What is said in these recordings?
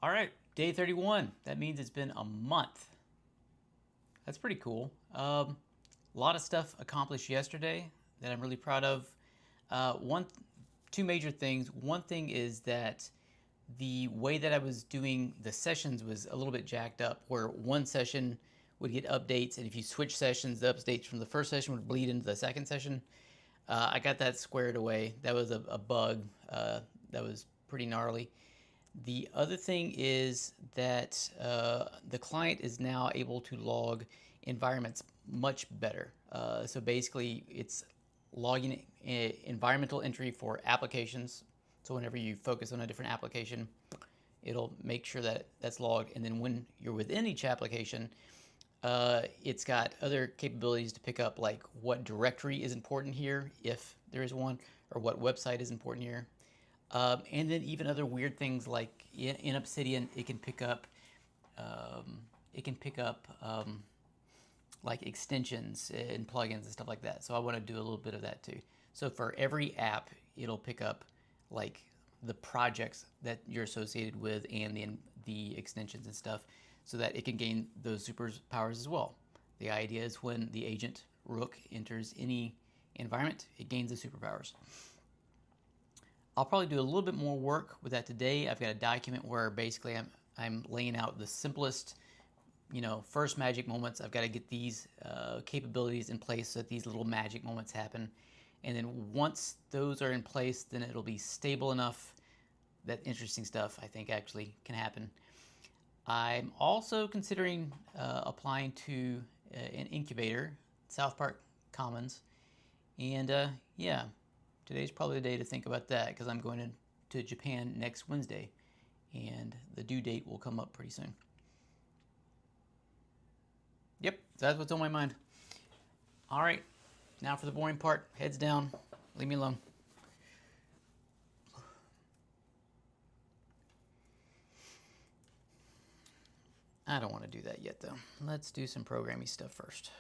All right, day 31. That means it's been a month. That's pretty cool. A lot of stuff accomplished yesterday that I'm really proud of. Two major things. One thing is that the way that I was doing the sessions was a little bit jacked up, where one session would get updates, and if you switch sessions, the updates from the first session would bleed into the second session. I got that squared away. That was a bug that was pretty gnarly. The other thing is that the client is now able to log environments much better. So basically, it's logging environmental entry for applications. So whenever you focus on a different application, it'll make sure that that's logged. And then when you're within each application, it's got other capabilities to pick up, like what directory is important here, if there is one, or what website is important here. And then even other weird things like in Obsidian, it can pick up like extensions and plugins and stuff like that. So I want to do a little bit of that too. So for every app, it'll pick up like the projects that you're associated with and the extensions and stuff, so that it can gain those superpowers as well. The idea is when the agent Rook enters any environment, it gains the superpowers. I'll probably do a little bit more work with that today. I've got a document where basically I'm laying out the simplest, first magic moments. I've got to get these capabilities in place so that these little magic moments happen. And then once those are in place, then it'll be stable enough that interesting stuff, I think, actually can happen. I'm also considering applying to an incubator, South Park Commons. And yeah, today's probably the day to think about that, because I'm going to Japan next Wednesday, and the due date will come up pretty soon. Yep, that's what's on my mind. All right, now for the boring part. Heads down. Leave me alone. I don't want to do that yet, though. Let's do some programming stuff first.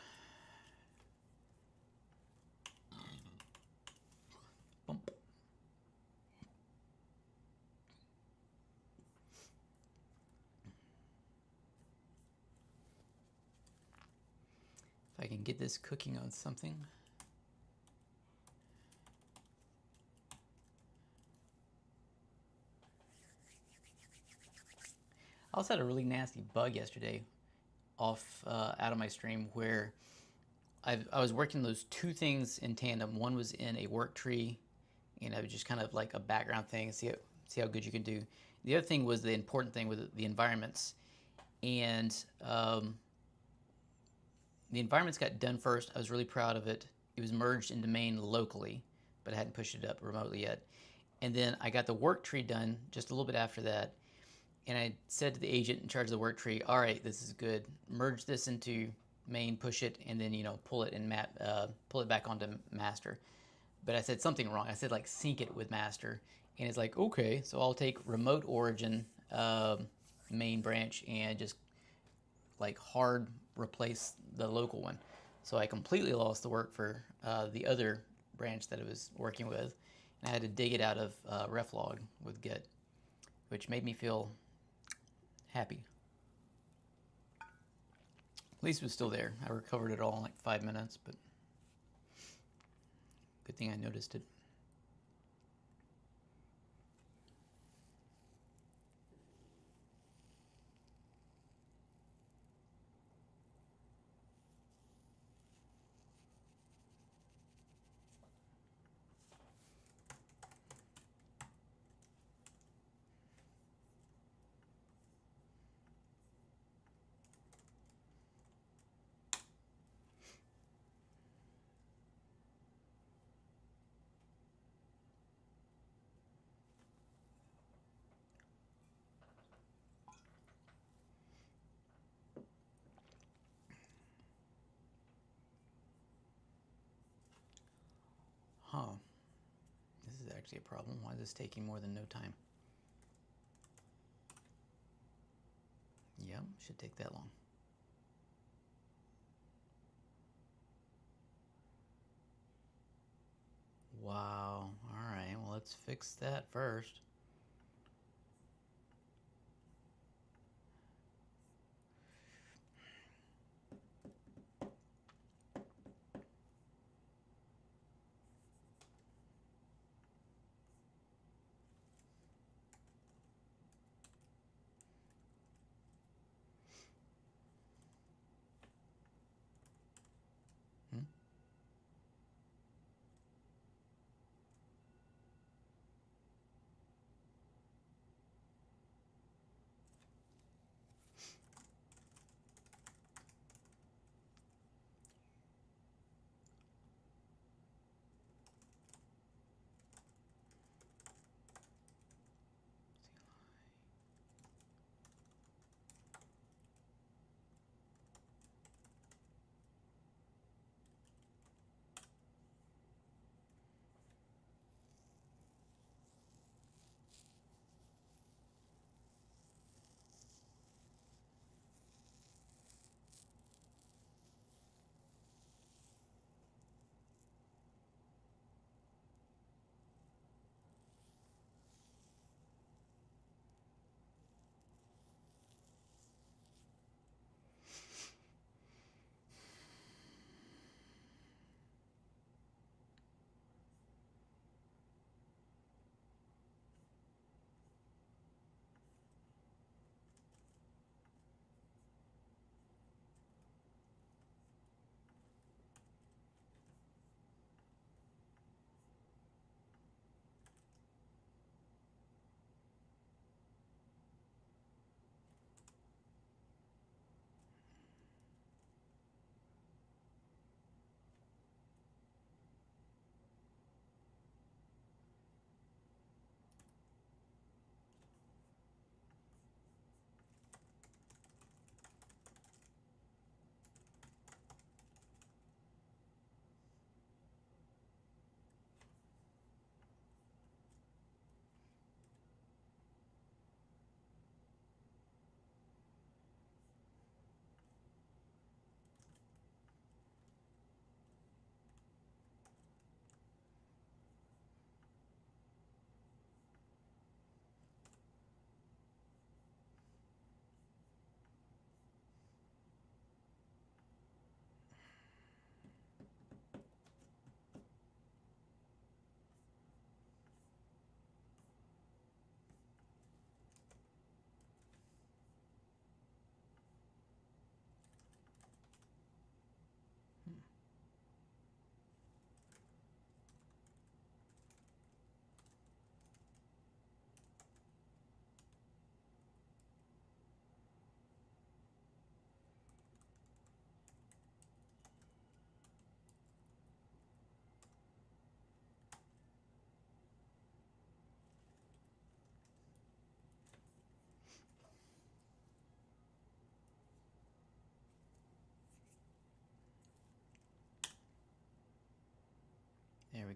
Bump. If I can get this cooking on something. I also had a really nasty bug yesterday out of my stream, where I was working those two things in tandem. One was in a work tree, and it was just kind of like a background thing, see how good you can do. The other thing was the important thing with the environments, and the environments got done first. I was really proud of it. It was merged into main locally, but I hadn't pushed it up remotely yet. And then I got the work tree done just a little bit after that. And I said to the agent in charge of the work tree, all right, this is good. Merge this into main, push it, and then pull it back onto master. But I said something wrong. I said like sync it with master, and it's like, okay, so I'll take remote origin main branch and just like hard replace the local one. So I completely lost the work for the other branch that I was working with, and I had to dig it out of reflog with git, which made me feel happy. At least it was still there. I recovered it all in like 5 minutes, but good thing I noticed it. Huh. This is actually a problem. Why is this taking more than no time? Yep, should take that long. Wow. All right, well, let's fix that first.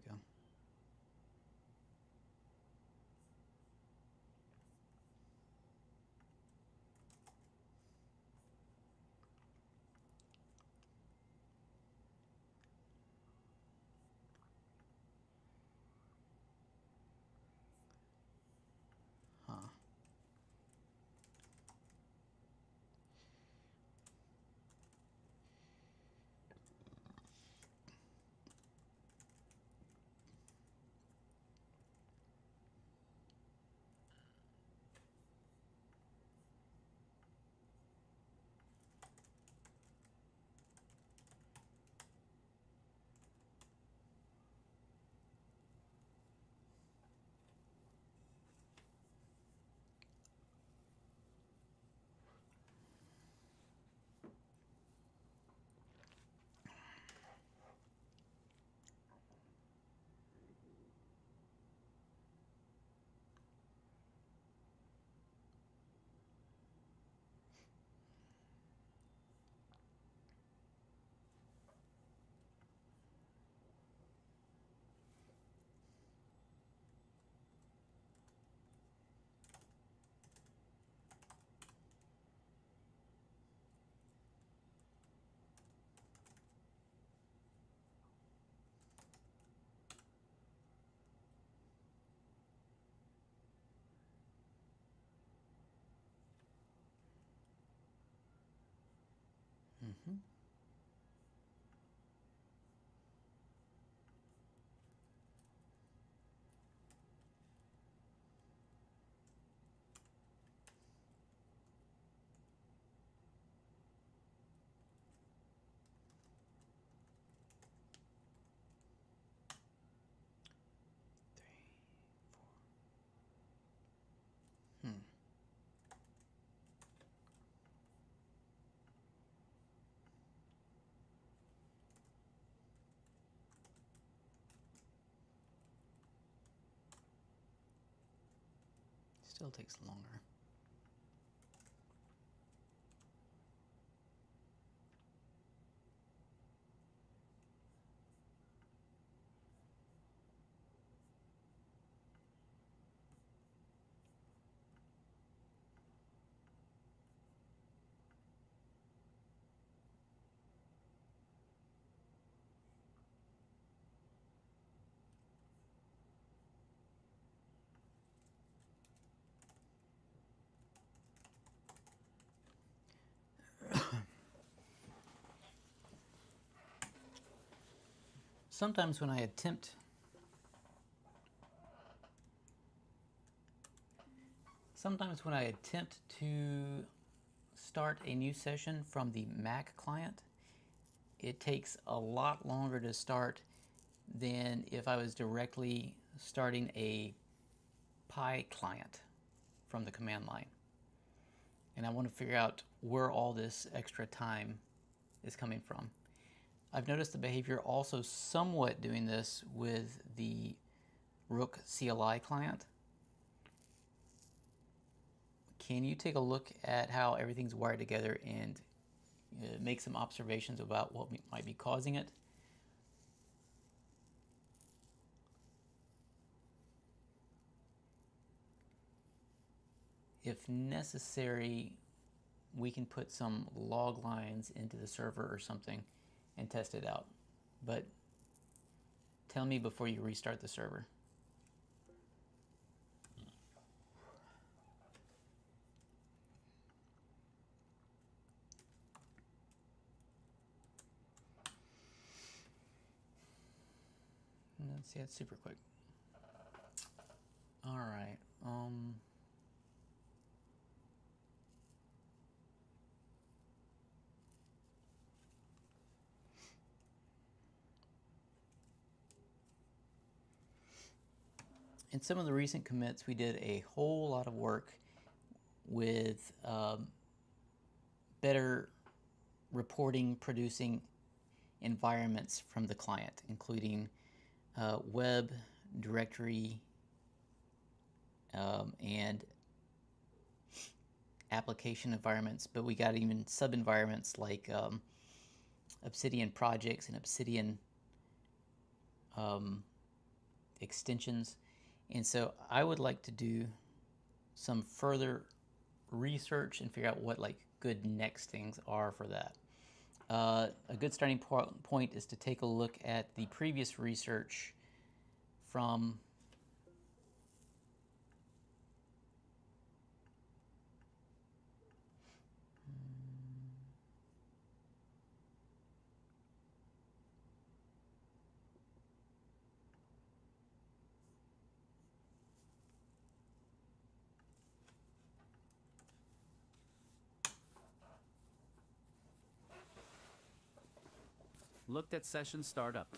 we go. Huh. Mm-hmm. Hmm. Still takes longer. Sometimes when I attempt to start a new session from the Mac client, it takes a lot longer to start than if I was directly starting a Pi client from the command line. And I want to figure out where all this extra time is coming from. I've noticed the behavior also somewhat doing this with the Rook CLI client. Can you take a look at how everything's wired together and make some observations about what might be causing it? If necessary, we can put some log lines into the server or something and test it out. But tell me before you restart the server. Let's see, it's super quick. All right. In some of the recent commits, we did a whole lot of work with better reporting, producing environments from the client, including web, directory, and application environments. But we got even sub-environments like Obsidian projects and Obsidian extensions. And so I would like to do some further research and figure out what like good next things are for that. A good starting point is to take a look at the previous research from Looked at session startup.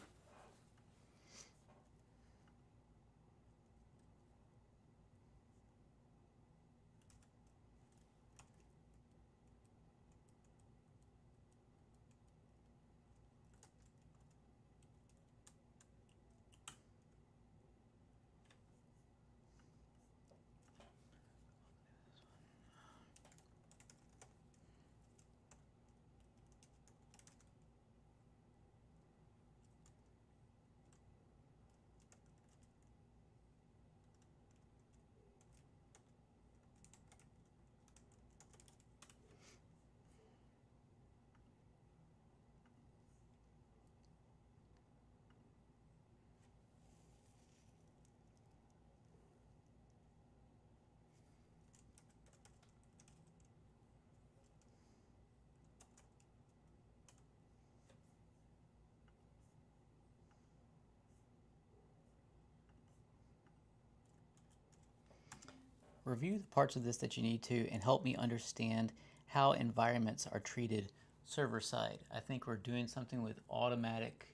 review the parts of this that you need to and help me understand how environments are treated server side. I think we're doing something with automatic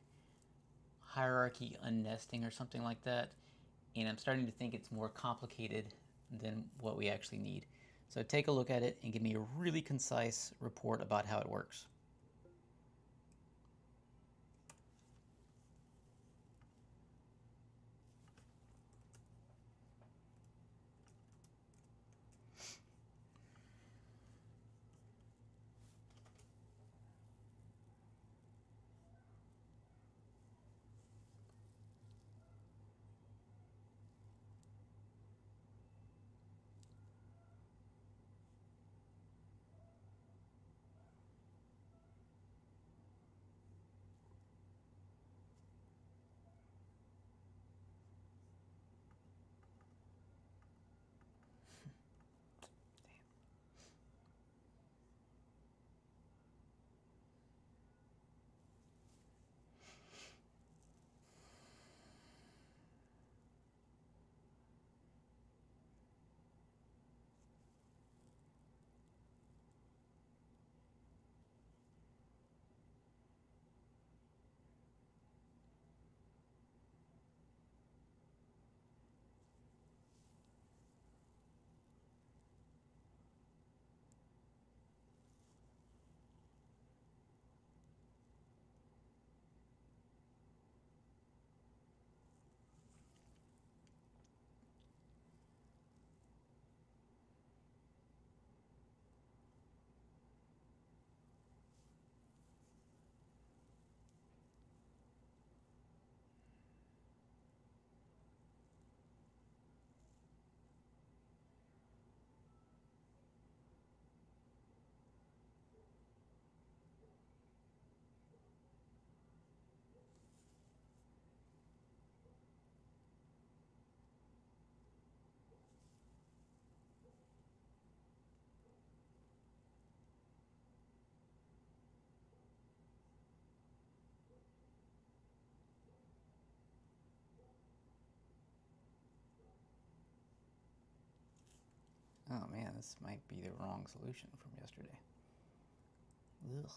hierarchy unnesting or something like that, and I'm starting to think it's more complicated than what we actually need. So take a look at it and give me a really concise report about how it works. Oh man, this might be the wrong solution from yesterday. Ugh.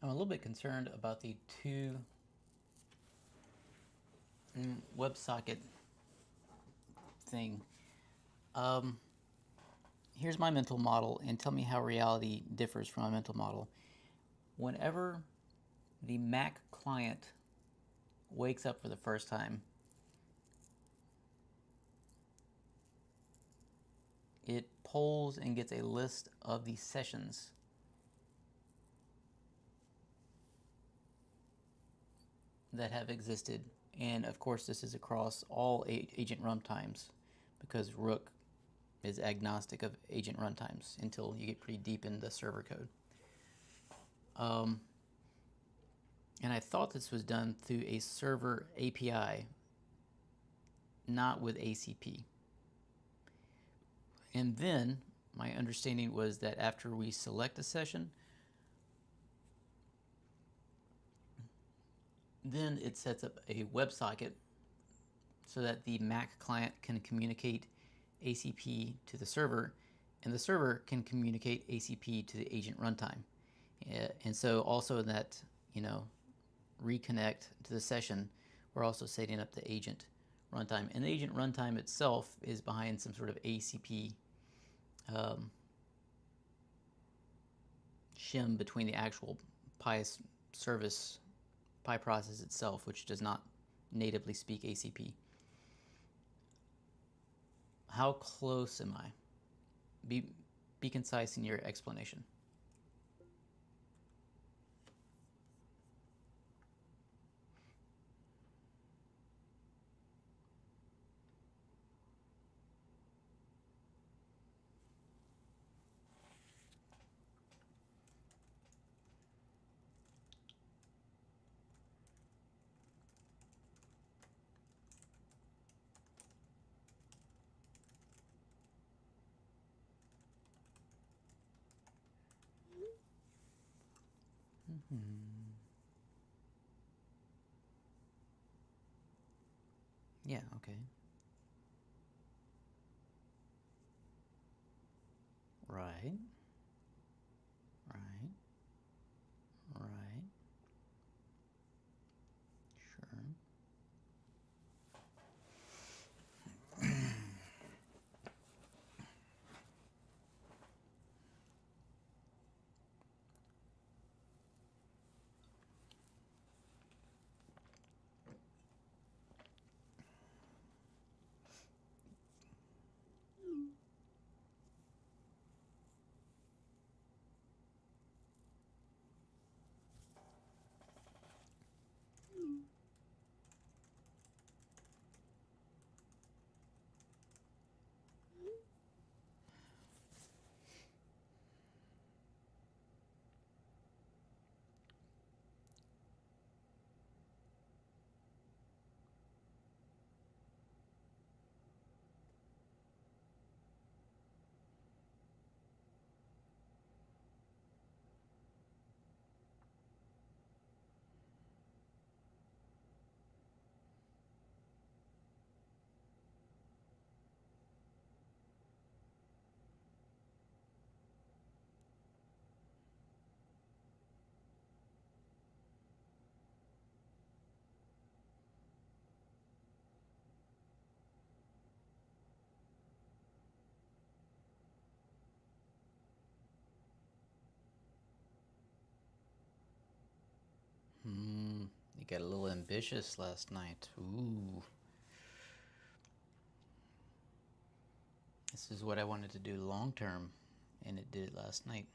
I'm a little bit concerned about the two WebSocket thing. Here's my mental model, and tell me how reality differs from my mental model. Whenever the Mac client wakes up for the first time, it polls and gets a list of the sessions that have existed. And of course, this is across all agent runtimes, because Rook is agnostic of agent runtimes until you get pretty deep in the server code. And I thought this was done through a server API, not with ACP. And then my understanding was that after we select a session, then it sets up a WebSocket so that the Mac client can communicate ACP to the server, and the server can communicate ACP to the agent runtime. And so also that, reconnect to the session, we're also setting up the agent runtime. And the agent runtime itself is behind some sort of ACP shim between the actual Pi service, Pi process itself, which does not natively speak ACP. How close am I? Be concise in your explanation. Yeah, okay. Right. Right. Right. Sure. You got a little ambitious last night. Ooh. This is what I wanted to do long term, and it did it last night.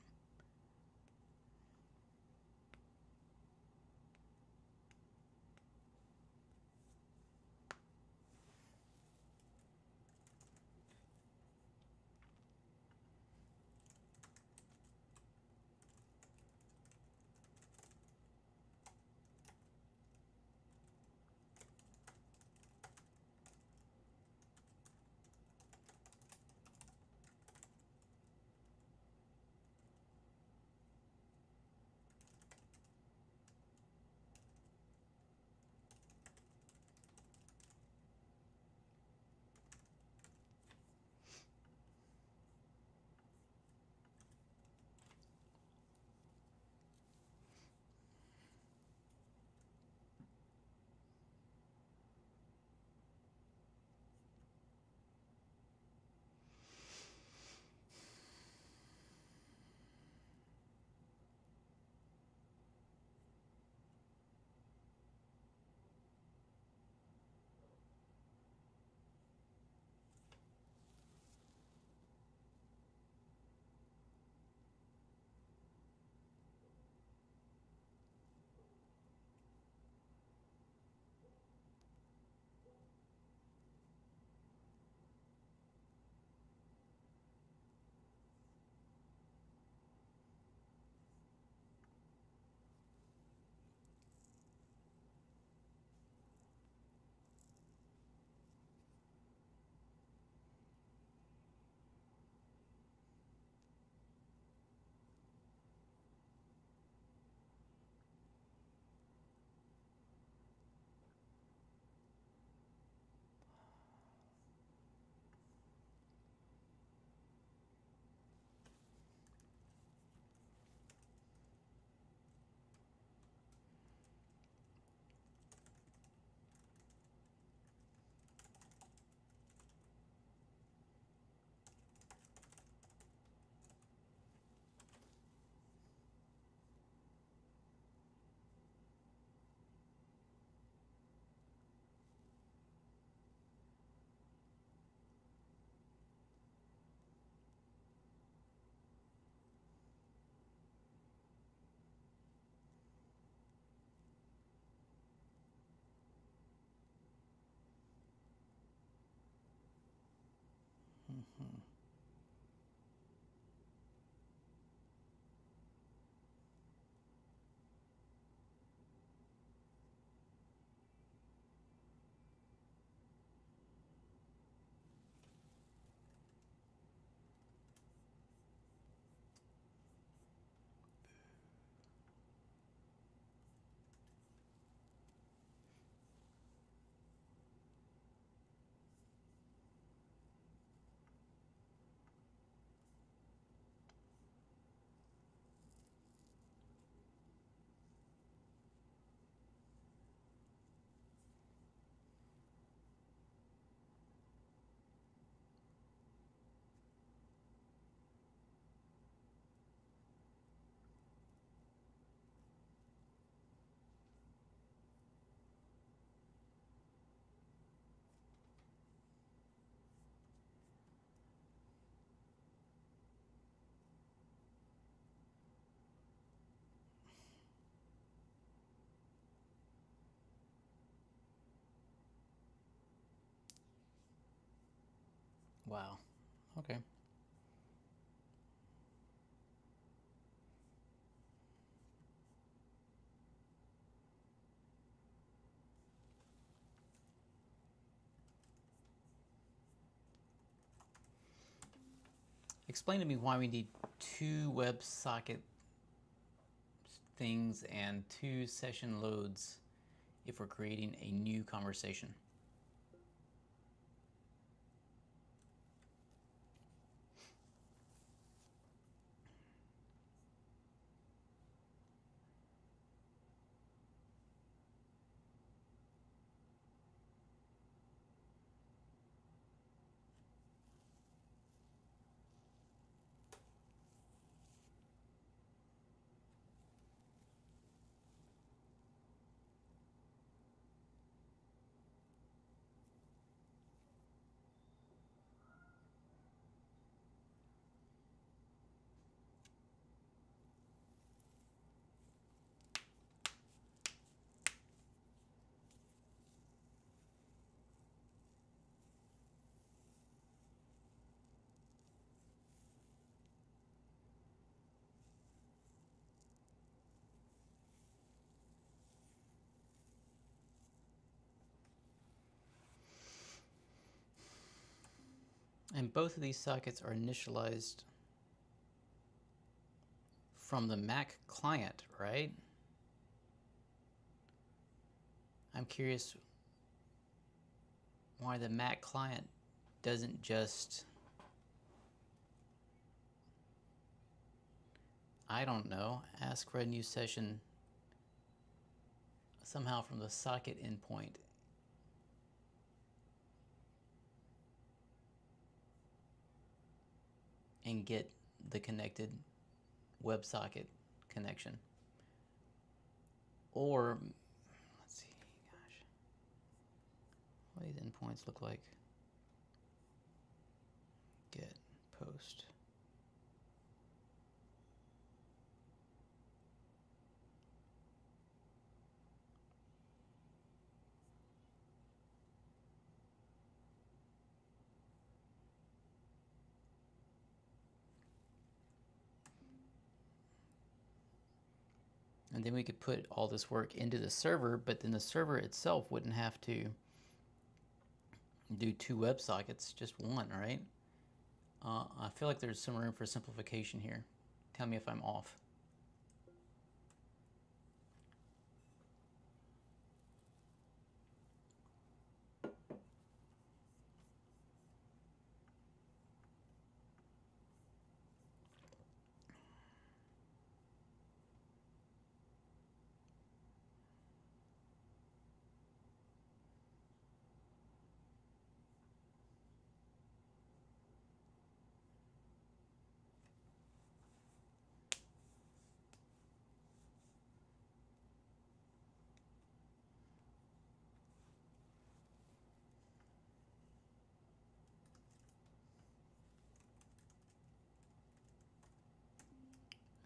Wow. Okay. Explain to me why we need two WebSocket things and two session loads if we're creating a new conversation. And both of these sockets are initialized from the Mac client, right? I'm curious why the Mac client doesn't just, I don't know, ask for a new session somehow from the socket endpoint. And get the connected WebSocket connection. Or, let's see, gosh, what do these endpoints look like? Get, post. And then we could put all this work into the server, but then the server itself wouldn't have to do two WebSockets, just one, right? I feel like there's some room for simplification here. Tell me if I'm off.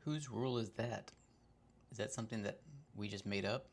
Whose rule is that? Is that something that we just made up?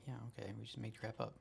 Yeah, okay, we just made crap up.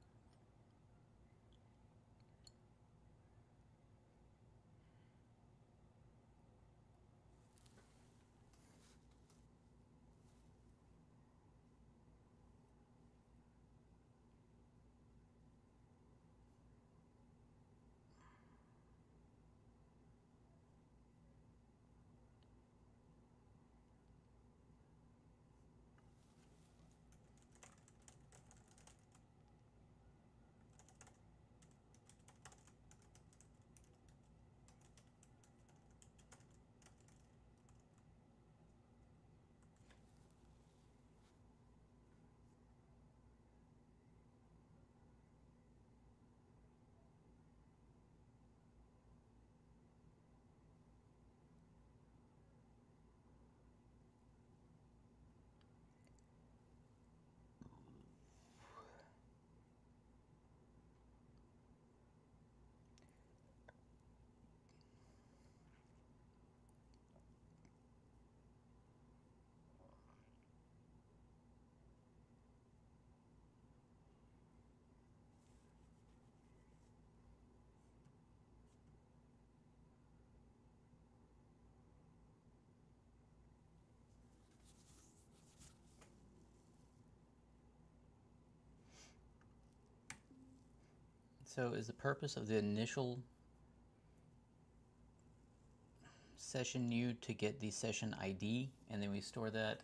So is the purpose of the initial session new to get the session ID, and then we store that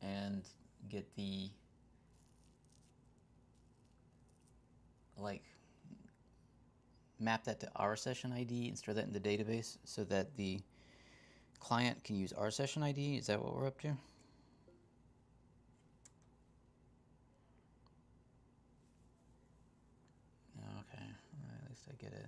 and get the, like, map that to our session ID and store that in the database so that the client can use our session ID? Is that what we're up to? Okay, at least I get it.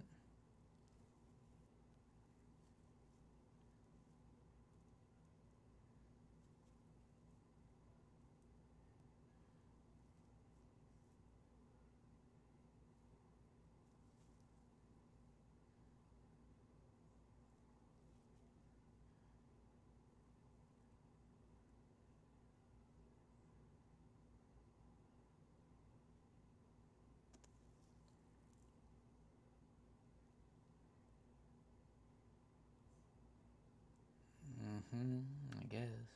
I guess.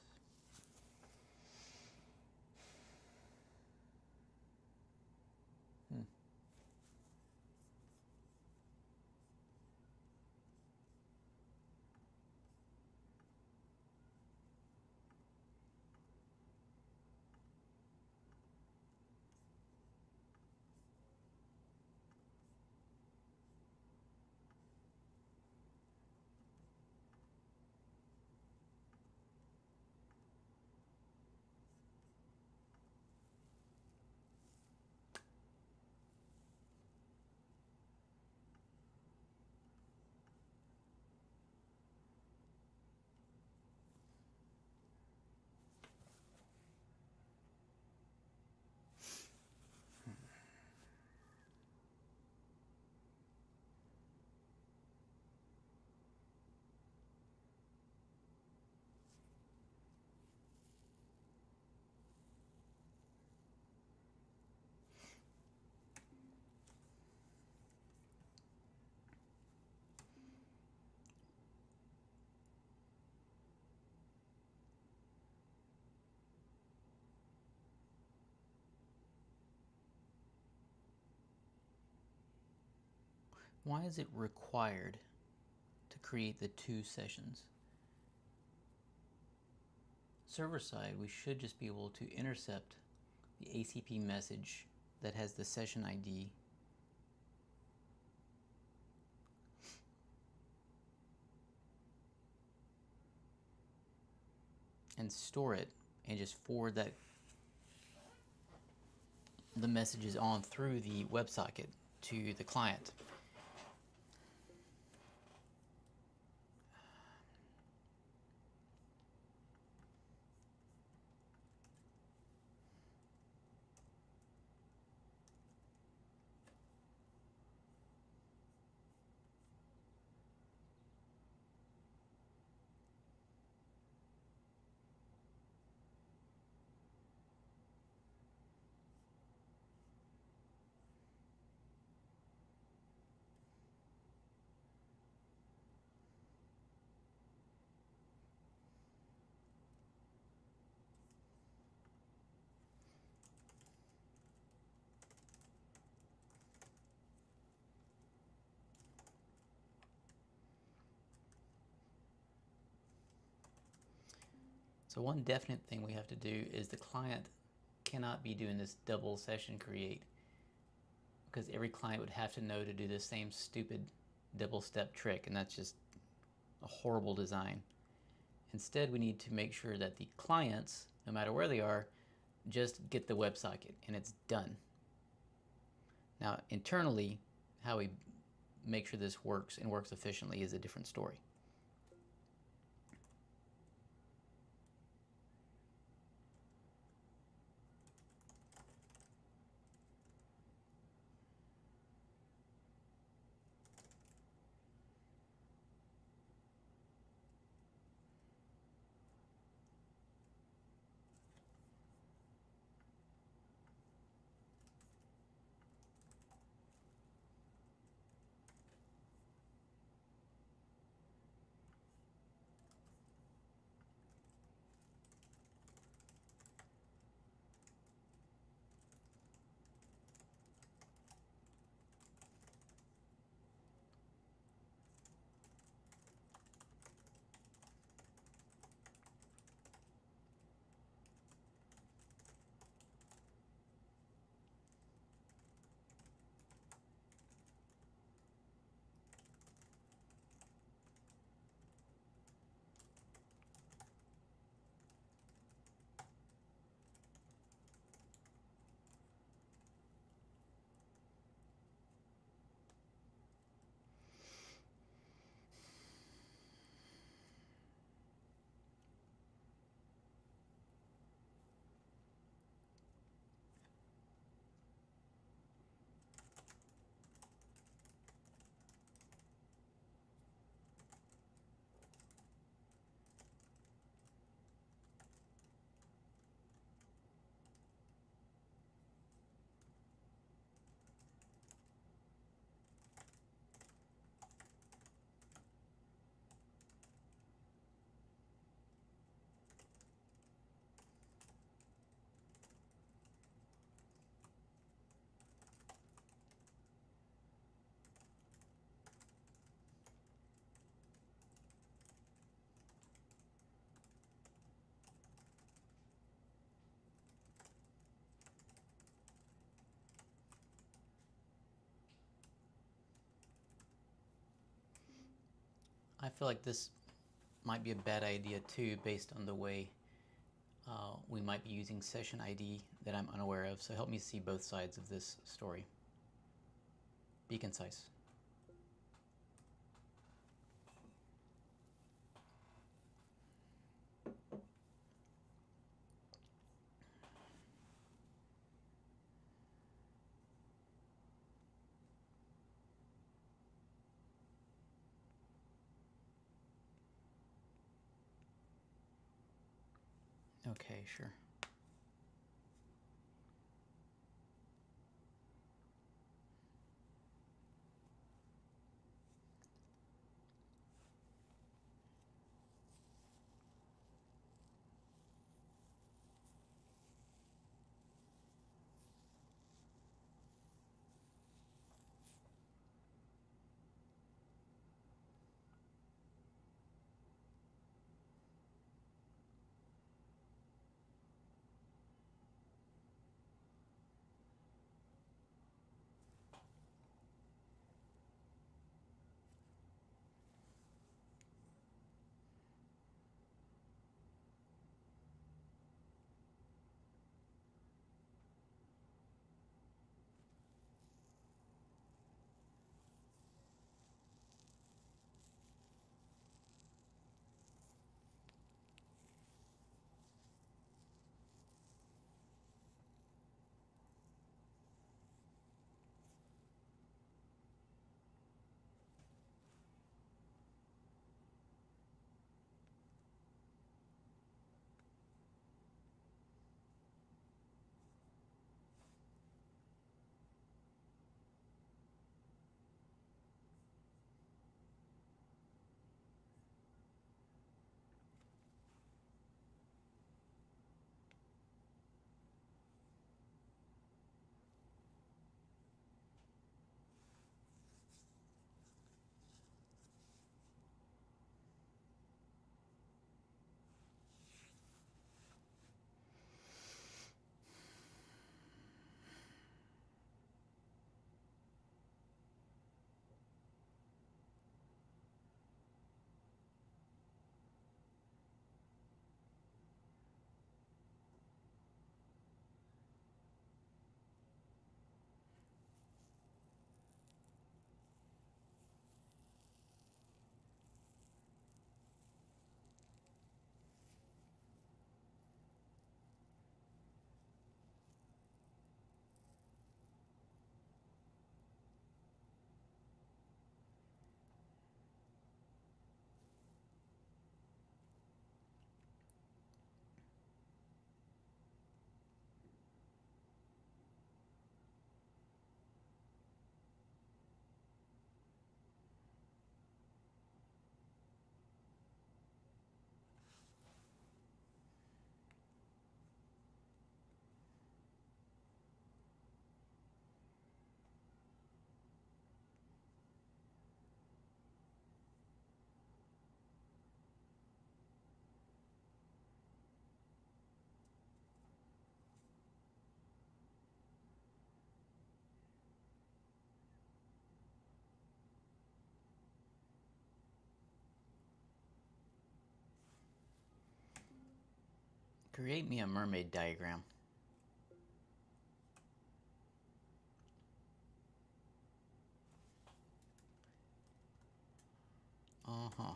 Why is it required to create the 2 sessions? Server side, we should just be able to intercept the ACP message that has the session ID and store it and just forward the messages on through the WebSocket to the client. So one definite thing we have to do is the client cannot be doing this double session create, because every client would have to know to do the same stupid double step trick, and that's just a horrible design. Instead, we need to make sure that the clients, no matter where they are, just get the WebSocket and it's done. Now, internally, how we make sure this works and works efficiently is a different story. I feel like this might be a bad idea too, based on the way we might be using session ID that I'm unaware of. So help me see both sides of this story. Be concise. Okay, sure. Create me a mermaid diagram. Uh-huh.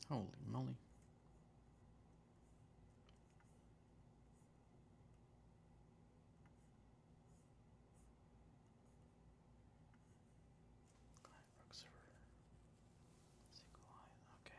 Holy moly. Rook server. Okay.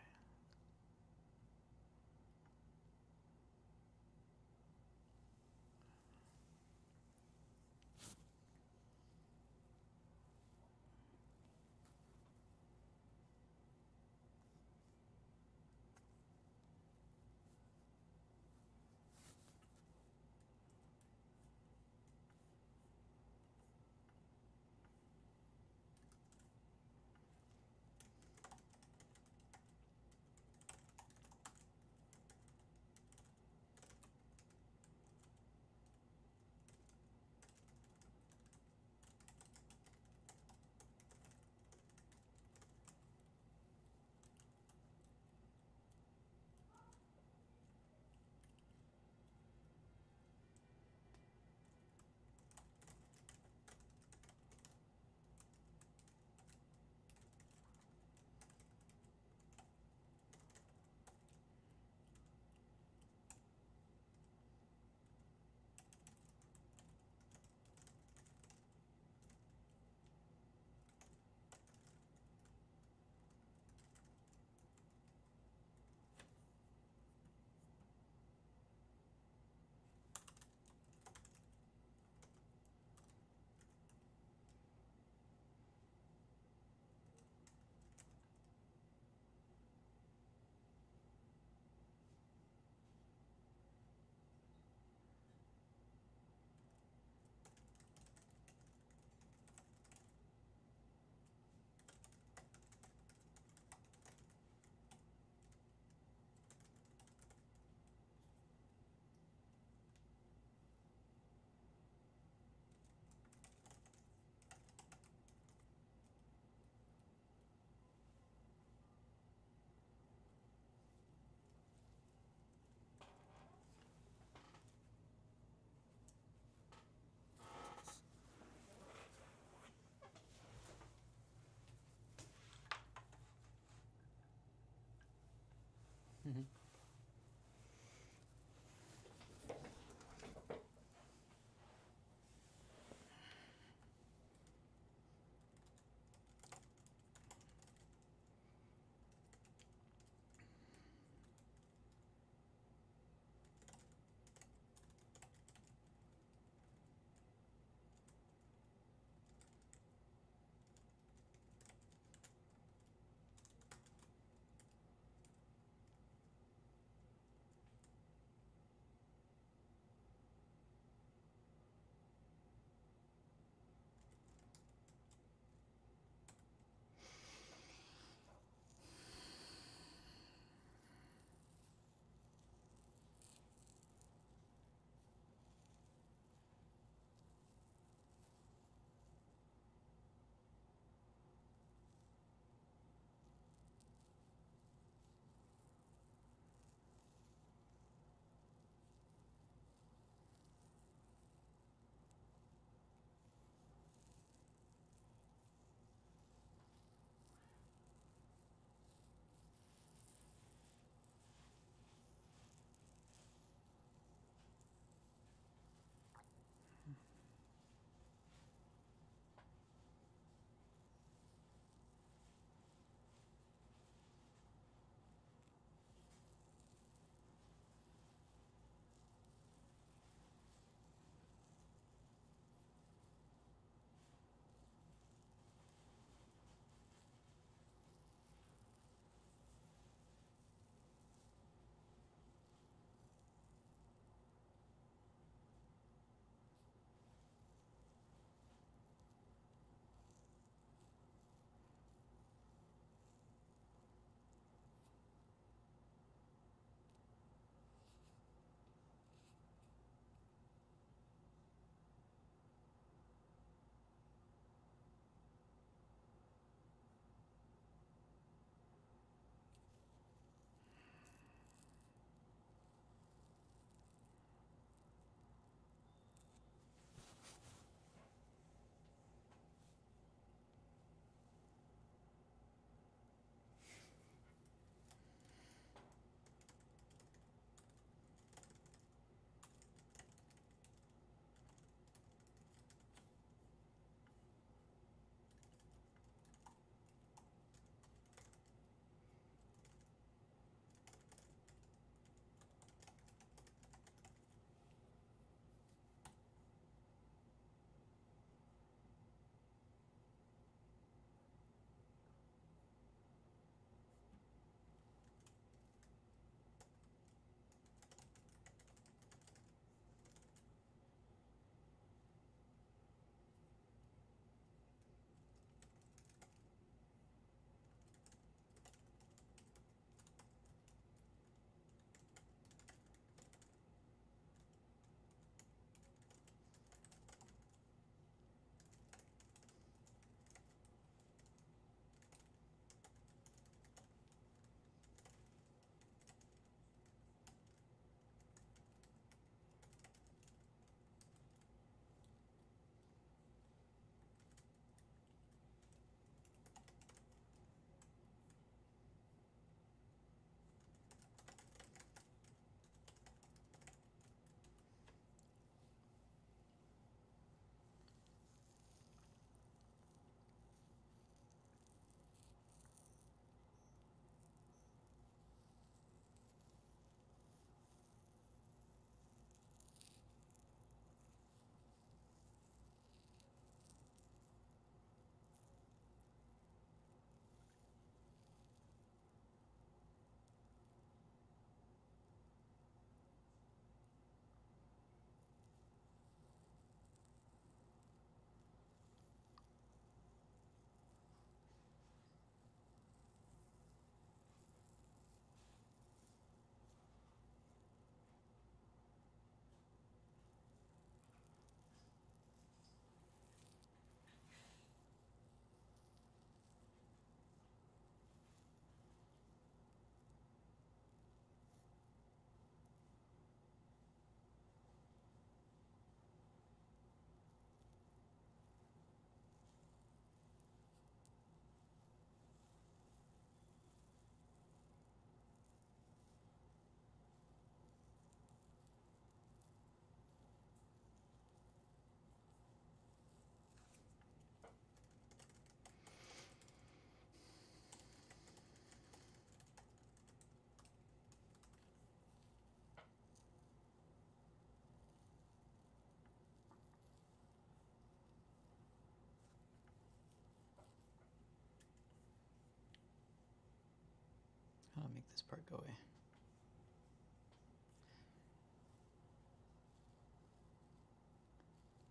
How do I make this part go away?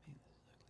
Man, this is ugly.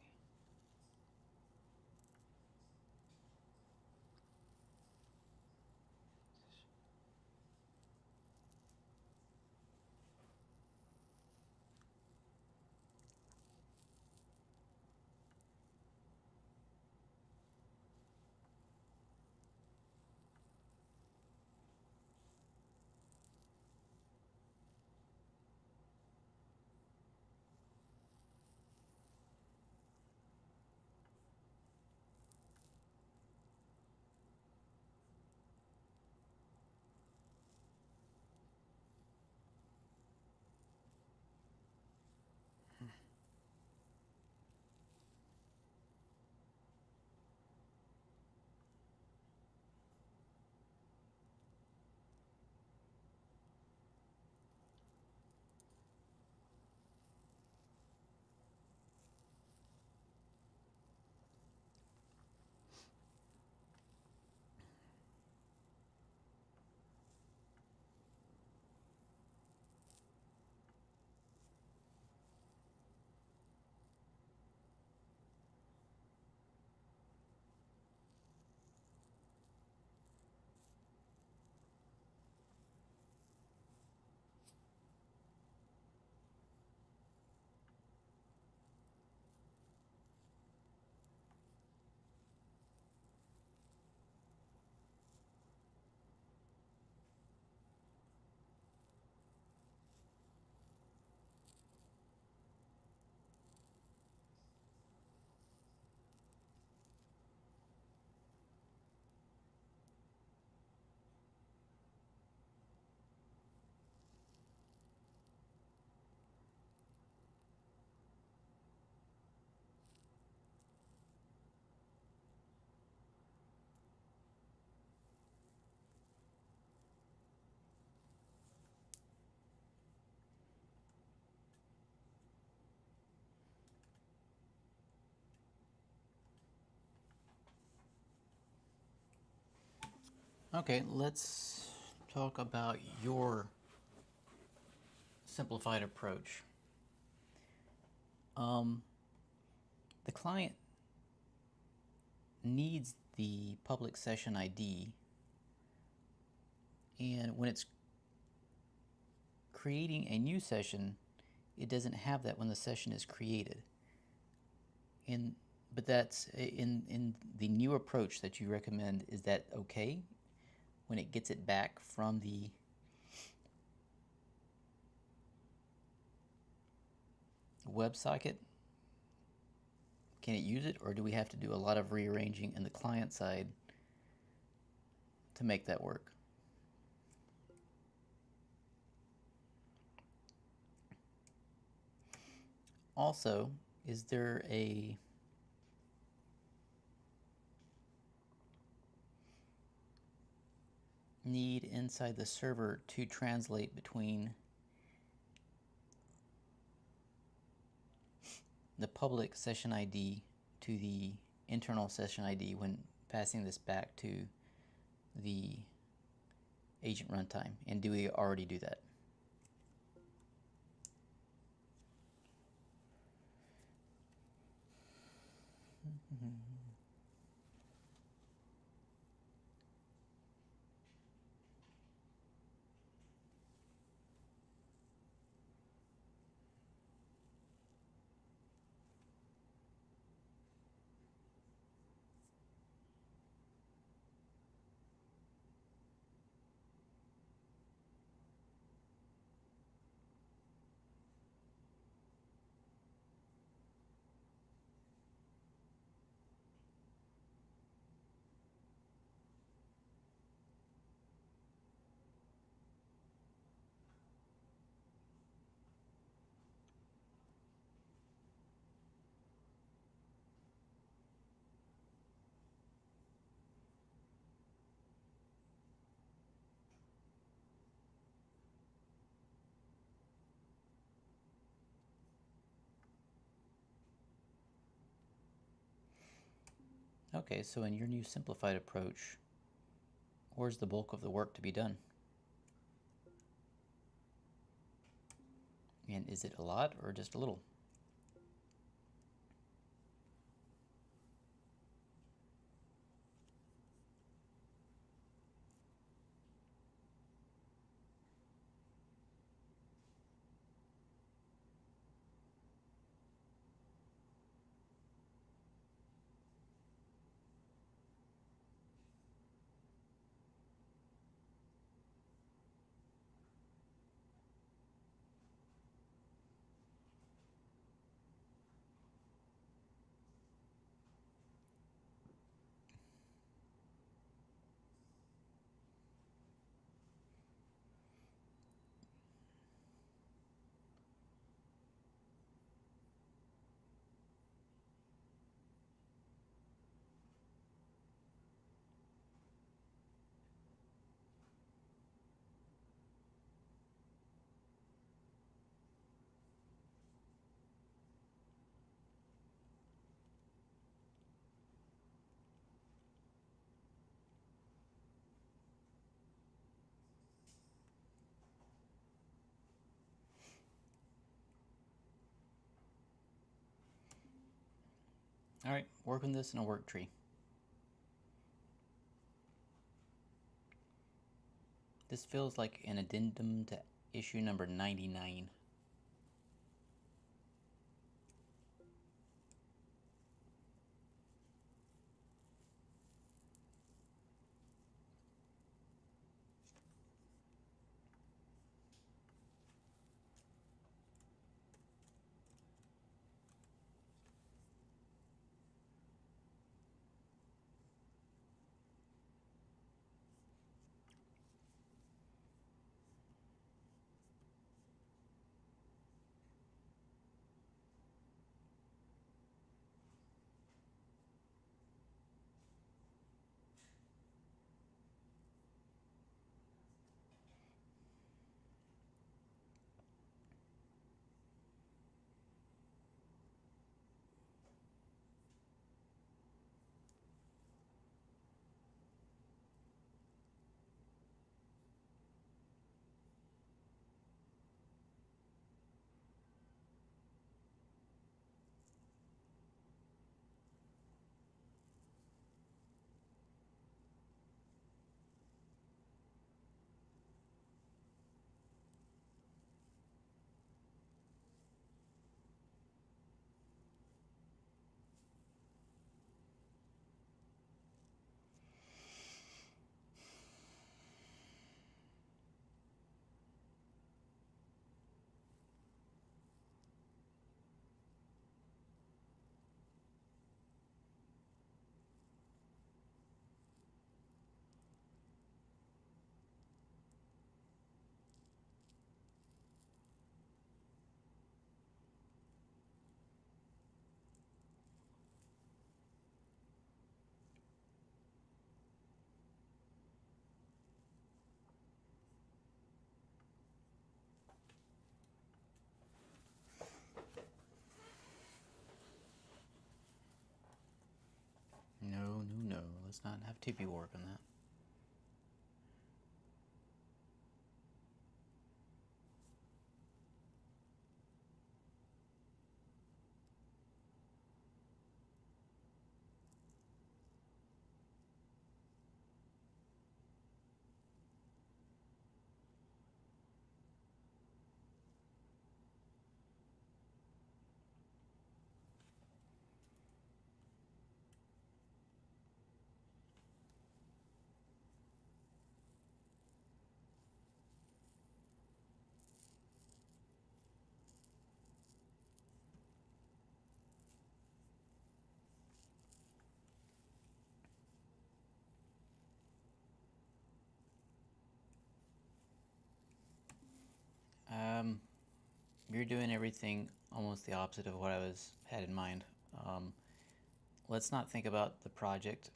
Okay, let's talk about your simplified approach. The client needs the public session ID, and when it's creating a new session, it doesn't have that when the session is created. But that's in the new approach that you recommend. Is that okay when it gets it back from the WebSocket? Can it use it, or do we have to do a lot of rearranging in the client side to make that work? Also, is there a need inside the server to translate between the public session ID to the internal session ID when passing this back to the agent runtime? And do we already do that? Okay, so in your new simplified approach, where's the bulk of the work to be done? And is it a lot or just a little? All right, working this in a work tree. This feels like an addendum to issue number 99. No, no, no. Let's not have Tippy work on that. You're doing everything almost the opposite of what I had in mind. Let's not think about the project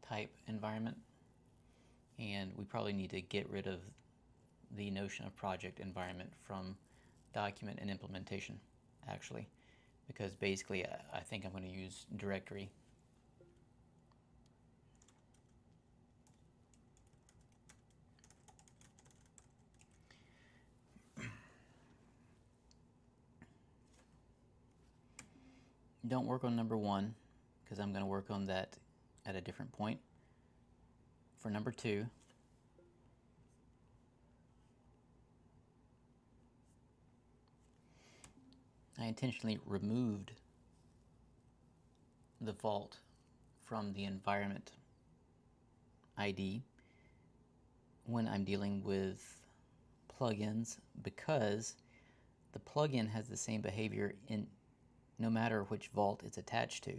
type environment, and we probably need to get rid of the notion of project environment from document and implementation, actually, because basically I think I'm going to use directory. Don't work on number 1 because I'm going to work on that at a different point. For number 2, I intentionally removed the vault from the environment ID when I'm dealing with plugins, because the plugin has the same behavior in no matter which vault it's attached to,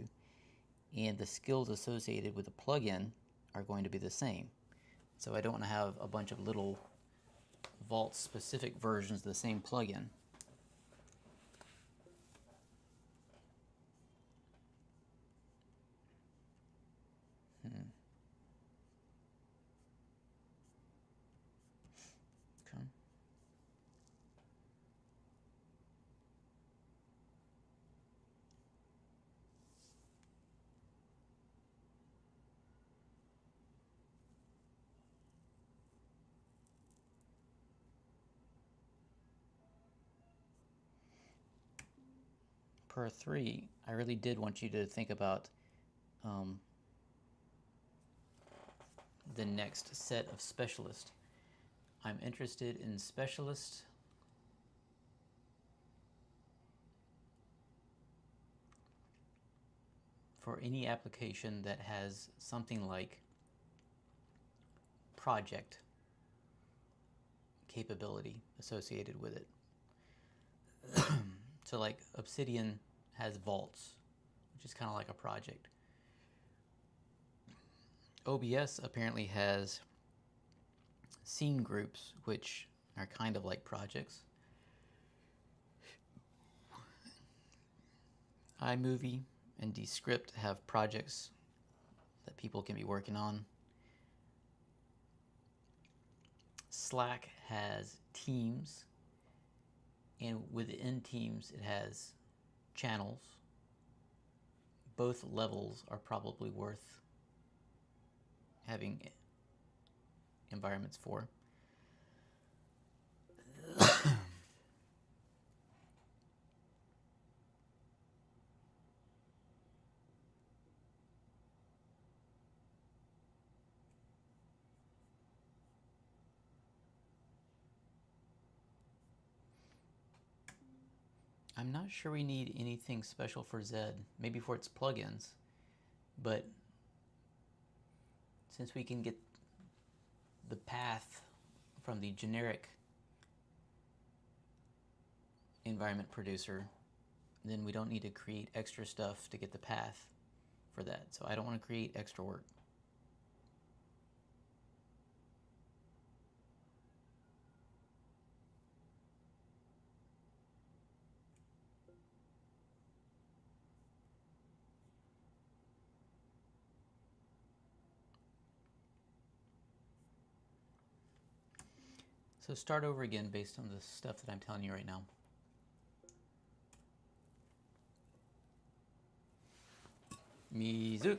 and the skills associated with the plugin are going to be the same. So I don't want to have a bunch of little vault specific versions of the same plugin. Okay. Per 3, I really did want you to think about the next set of specialists. I'm interested in specialists for any application that has something like project capability associated with it. So like Obsidian has vaults, which is kind of like a project. OBS apparently has scene groups, which are kind of like projects. iMovie and Descript have projects that people can be working on. Slack has teams, and within teams it has channels. Both levels are probably worth having environments for. I'm not sure we need anything special for Zed, maybe for its plugins, but since we can get the path from the generic environment producer, then we don't need to create extra stuff to get the path for that. So I don't want to create extra work. So start over again based on the stuff that I'm telling you right now. Mizu.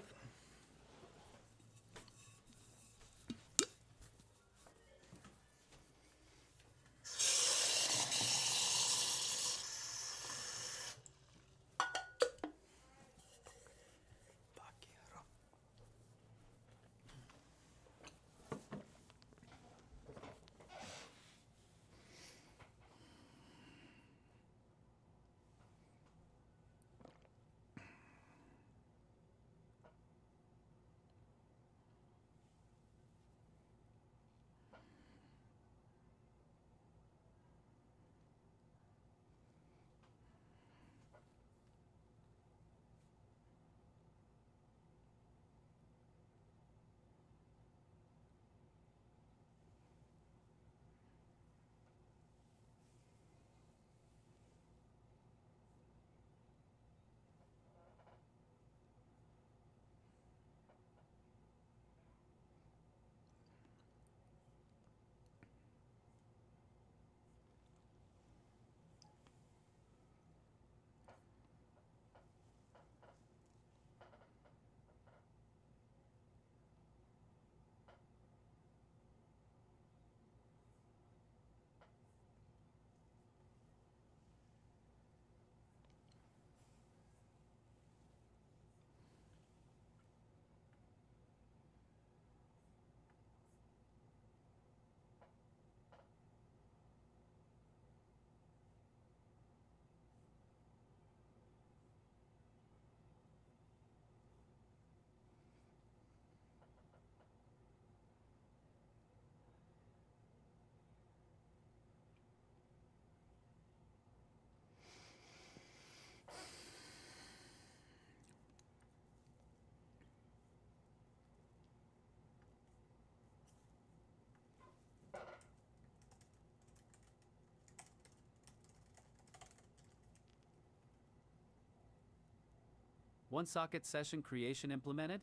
One socket session creation implemented.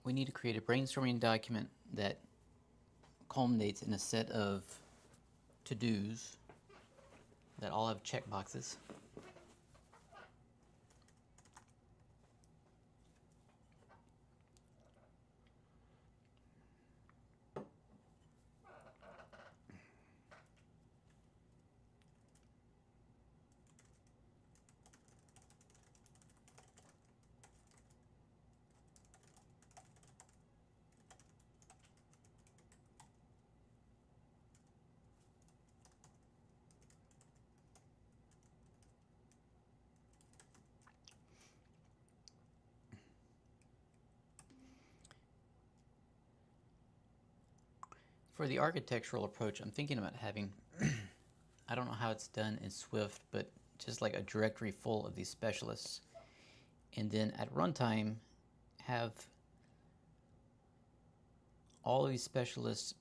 We need to create a brainstorming document that culminates in a set of to-dos that all have checkboxes. For the architectural approach, I'm thinking about having, I don't know how it's done in Swift, but just like a directory full of these specialists. And then at runtime, have all of these specialists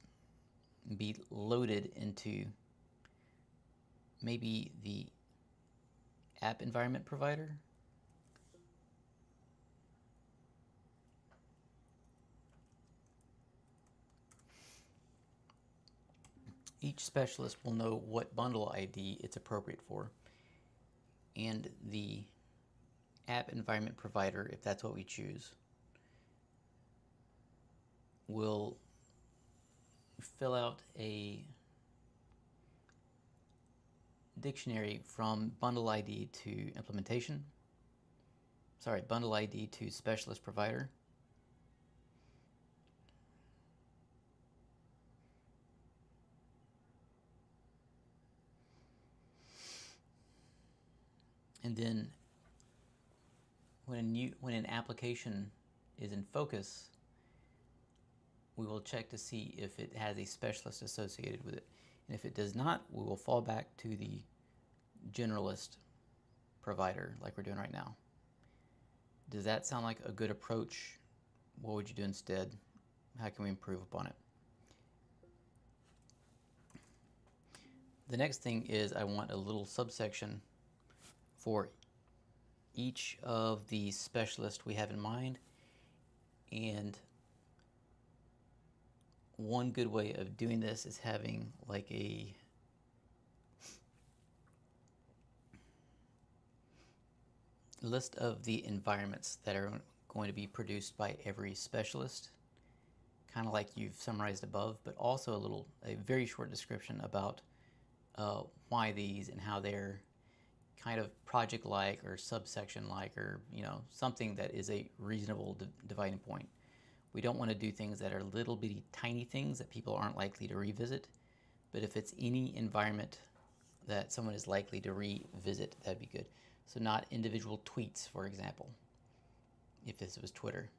be loaded into maybe the app environment provider. Each specialist will know what bundle ID it's appropriate for, and the app environment provider, if that's what we choose, will fill out a dictionary from bundle ID to implementation. Sorry, bundle ID to specialist provider. And then when an application is in focus, we will check to see if it has a specialist associated with it. And if it does not, we will fall back to the generalist provider like we're doing right now. Does that sound like a good approach? What would you do instead? How can we improve upon it? The next thing is I want a little subsection for each of the specialists we have in mind, and one good way of doing this is having like a list of the environments that are going to be produced by every specialist, kind of like you've summarized above, but also a very short description about why these and how they're kind of project-like or subsection-like, or something that is a reasonable dividing point. We don't want to do things that are little bitty tiny things that people aren't likely to revisit, but if it's any environment that someone is likely to revisit, that'd be good. So not individual tweets, for example, if this was Twitter.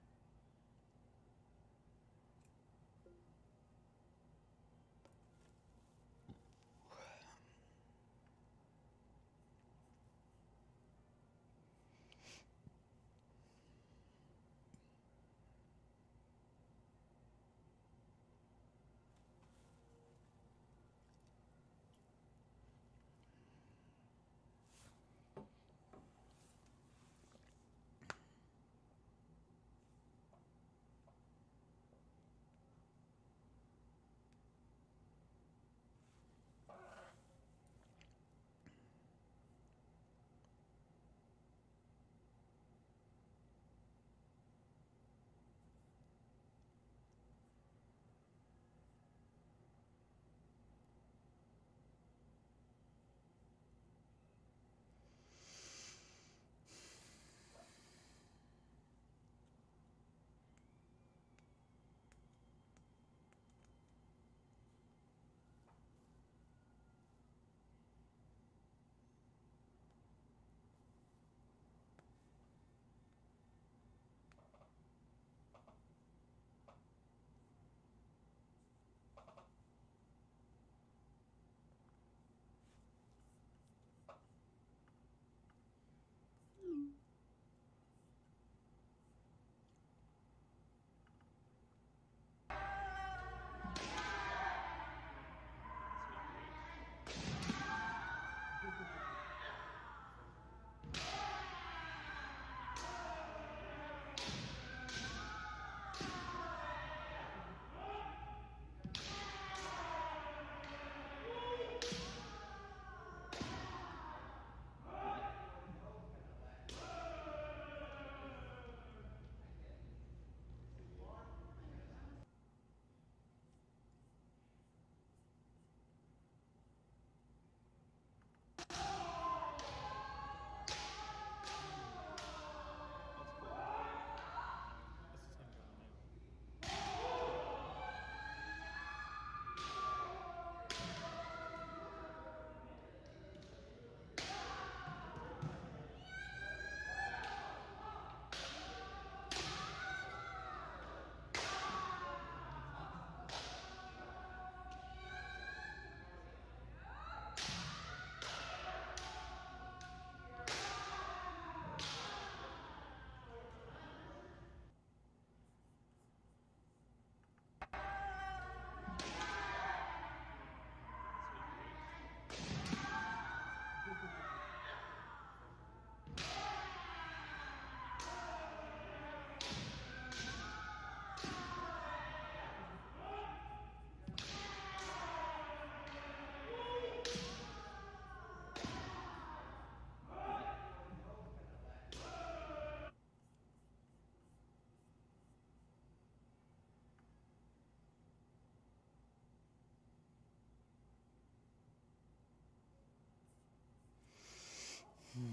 Takes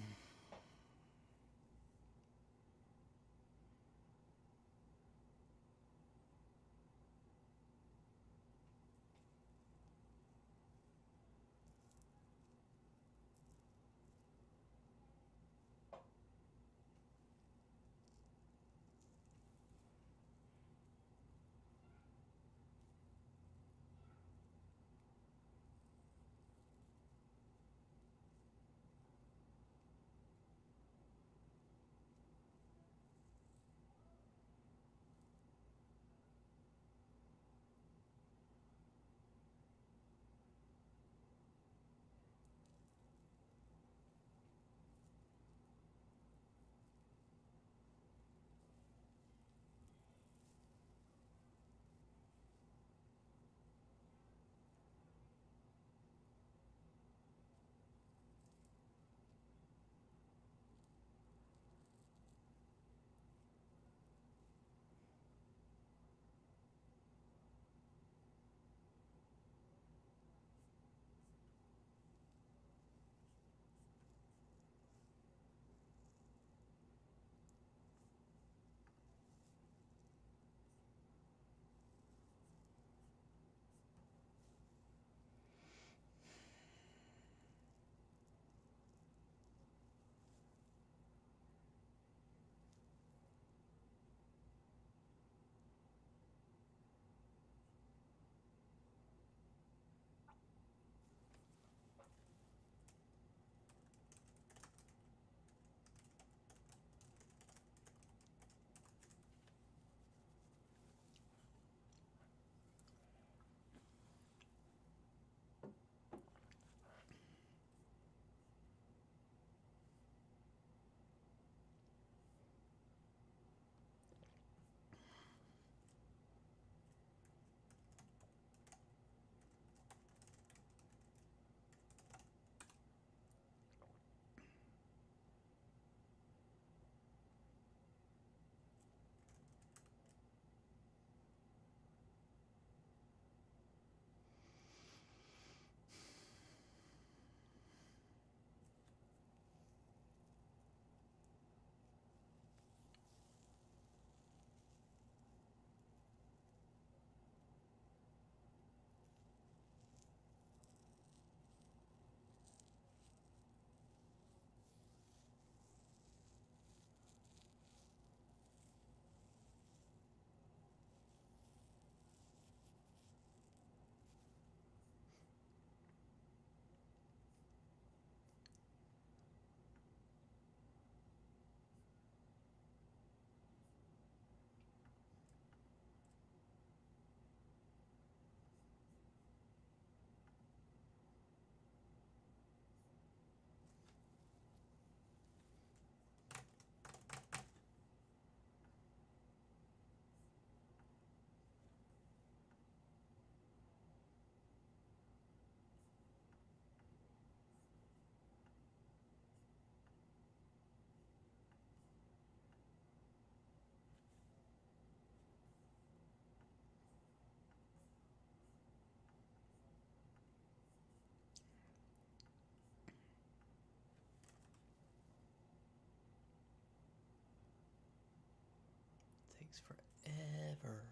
forever.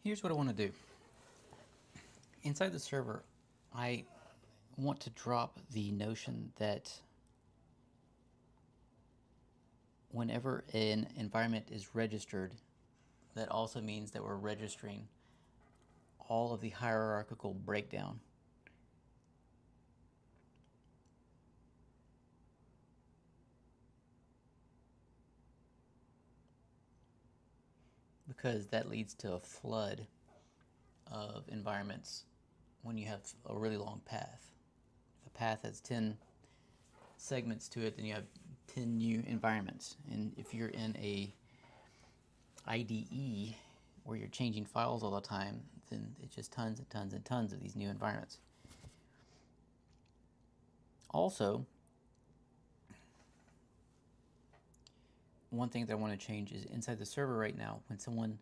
Here's what I want to do. Inside the server, I want to drop the notion that whenever an environment is registered, that also means that we're registering all of the hierarchical breakdown. Because that leads to a flood of environments when you have a really long path. If a path has 10 segments to it, then you have 10 new environments. And if you're in a IDE where you're changing files all the time, then it's just tons and tons and tons of these new environments. Also, one thing that I want to change is inside the server right now, when someone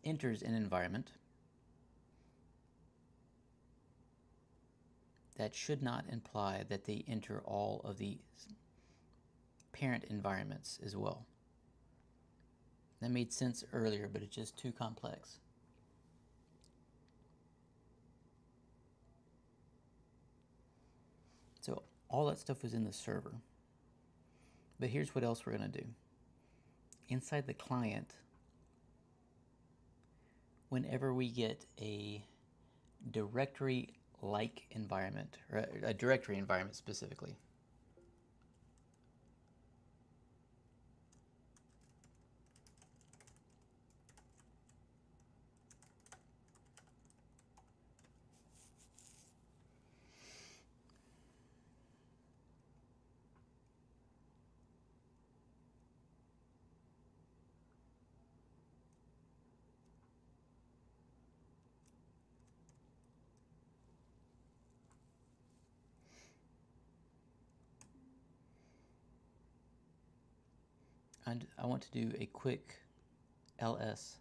enters an environment, that should not imply that they enter all of the parent environments as well. That made sense earlier, but it's just too complex. So all that stuff was in the server. But here's what else we're going to do. Inside the client, whenever we get a directory-like environment, or a directory environment specifically, and I want to do a quick ls.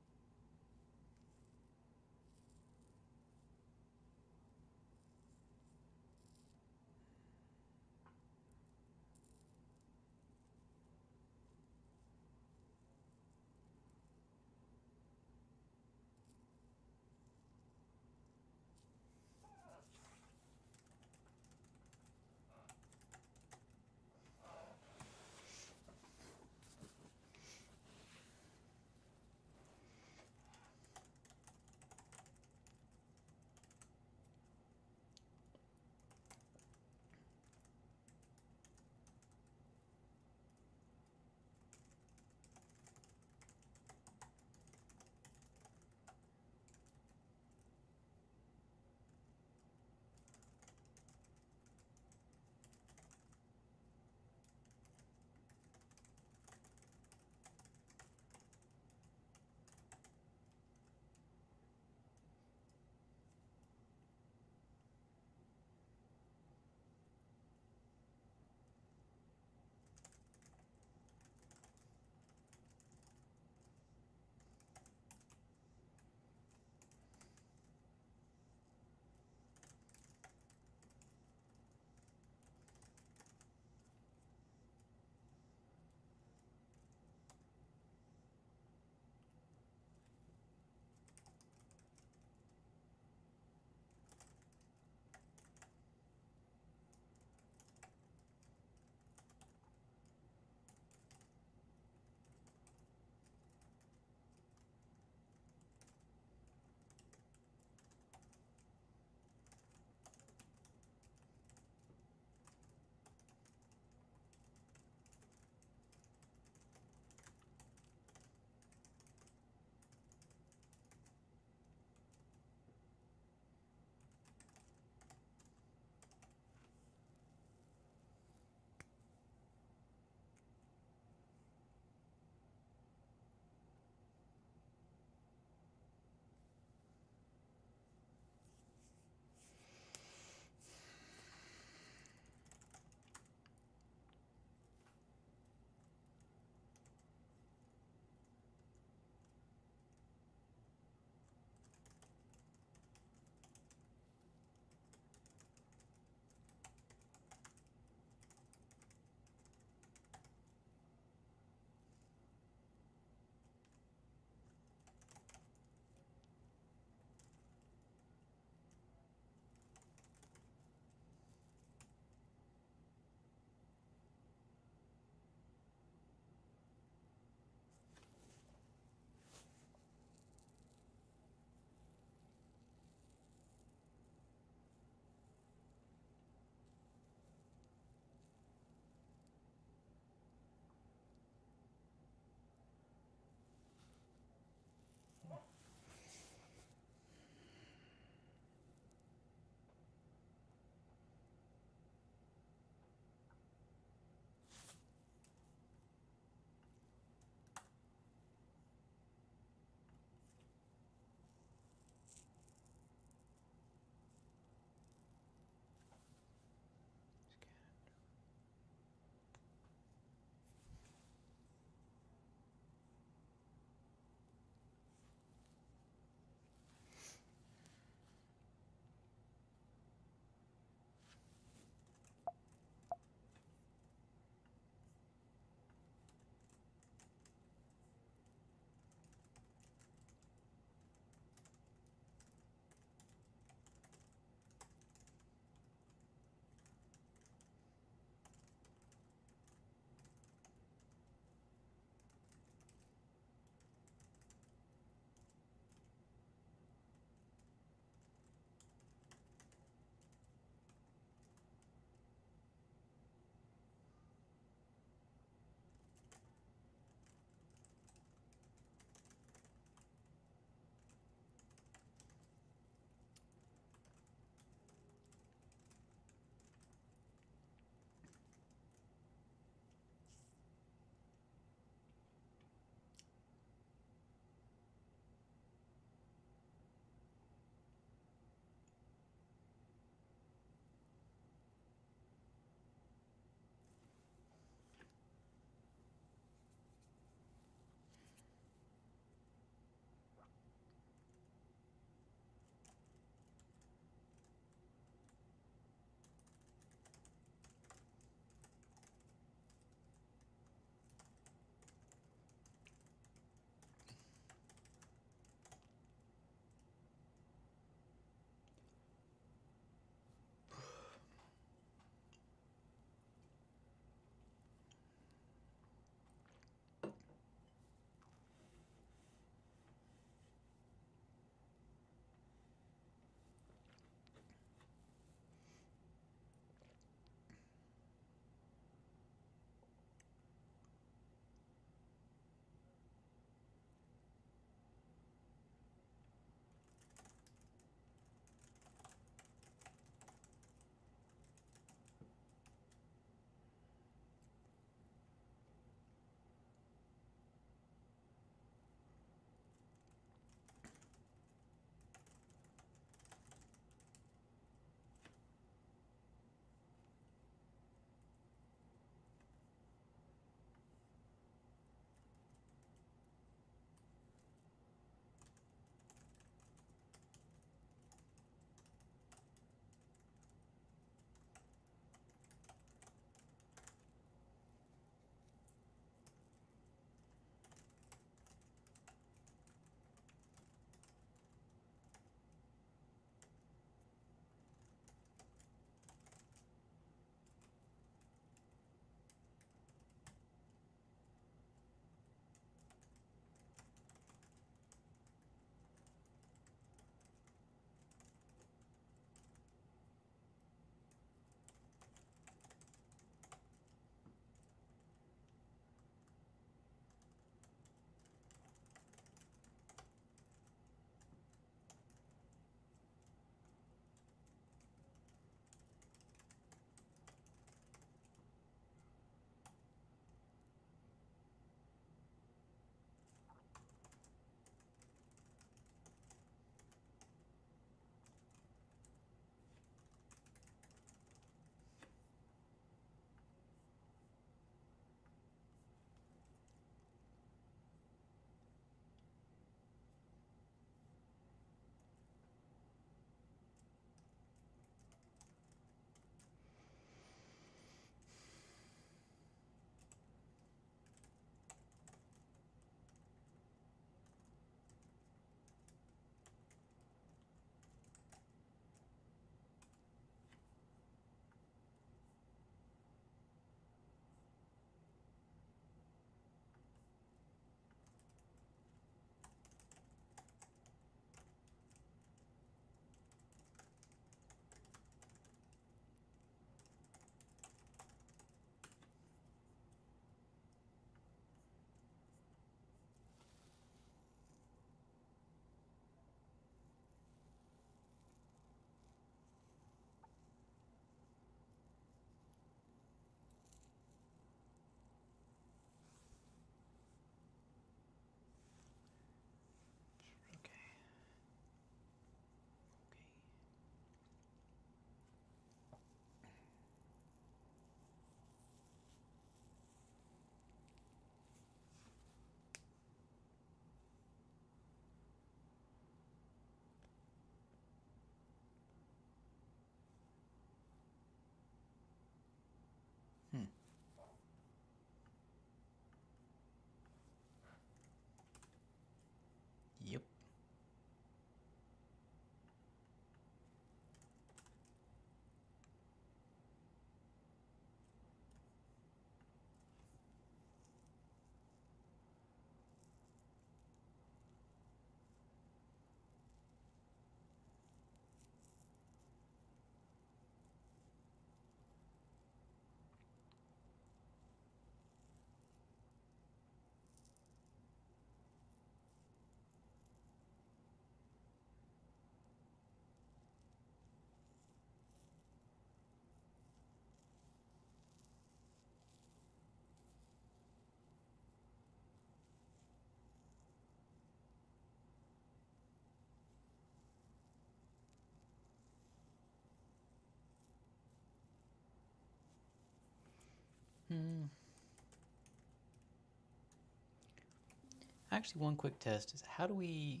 Actually, one quick test is how do we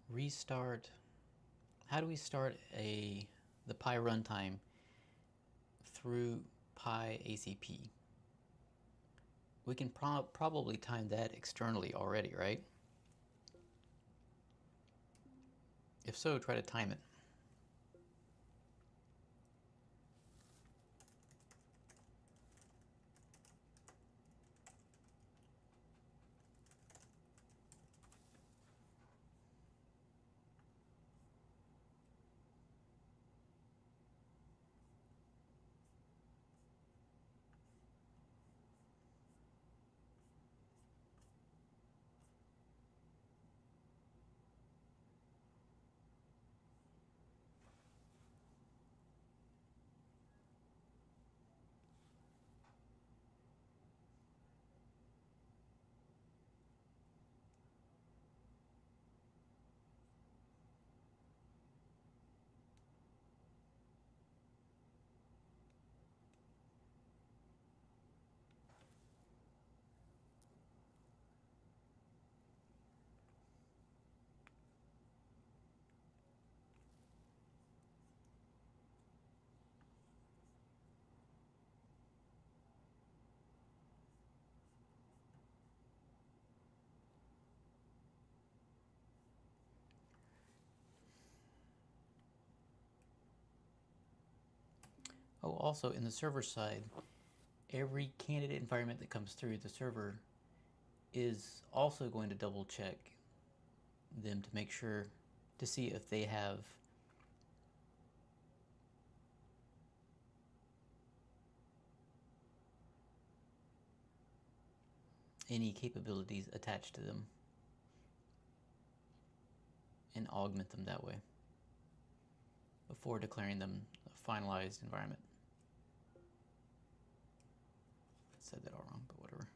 restart? How do we start the Pi runtime through Pi ACP? We can probably time that externally already, right? If so, try to time it. Oh, also in the server side, every candidate environment that comes through the server is also going to double check them to make sure to see if they have any capabilities attached to them and augment them that way before declaring them a finalized environment. I said that all wrong, but whatever.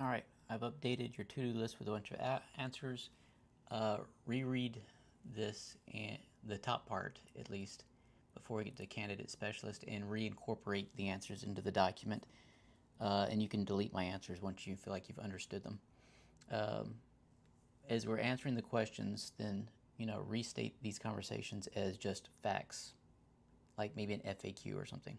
All right, I've updated your to-do list with a bunch of answers. Reread this and the top part at least before we get to candidate specialist and reincorporate the answers into the document. And you can delete my answers once you feel like you've understood them. As we're answering the questions, then restate these conversations as just facts, like maybe an FAQ or something.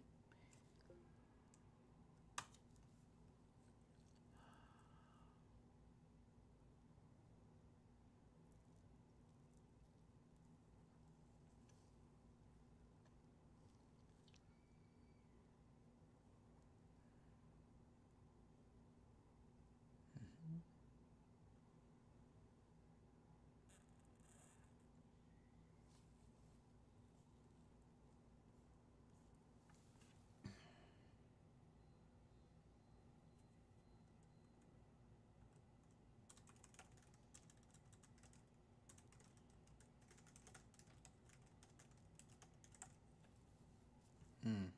Mm.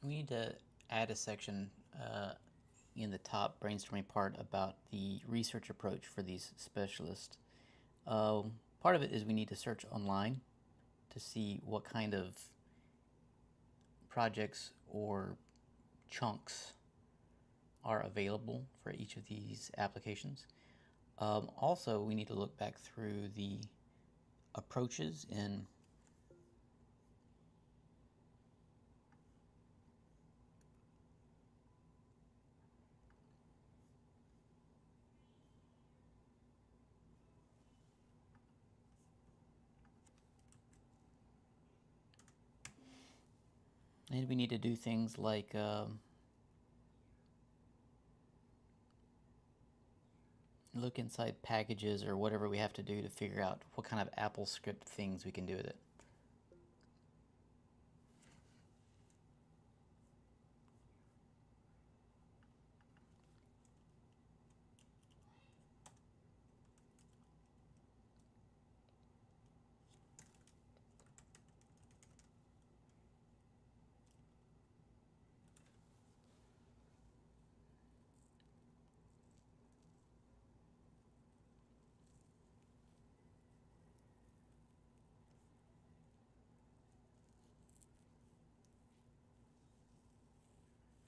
We need to add a section in the top brainstorming part about the research approach for these specialists. Part of it is we need to search online to see what kind of projects or chunks are available for each of these applications. Also, we need to look back through the approaches in And we need to do things like look inside packages or whatever we have to do to figure out what kind of Apple script things we can do with it.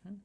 Hmm.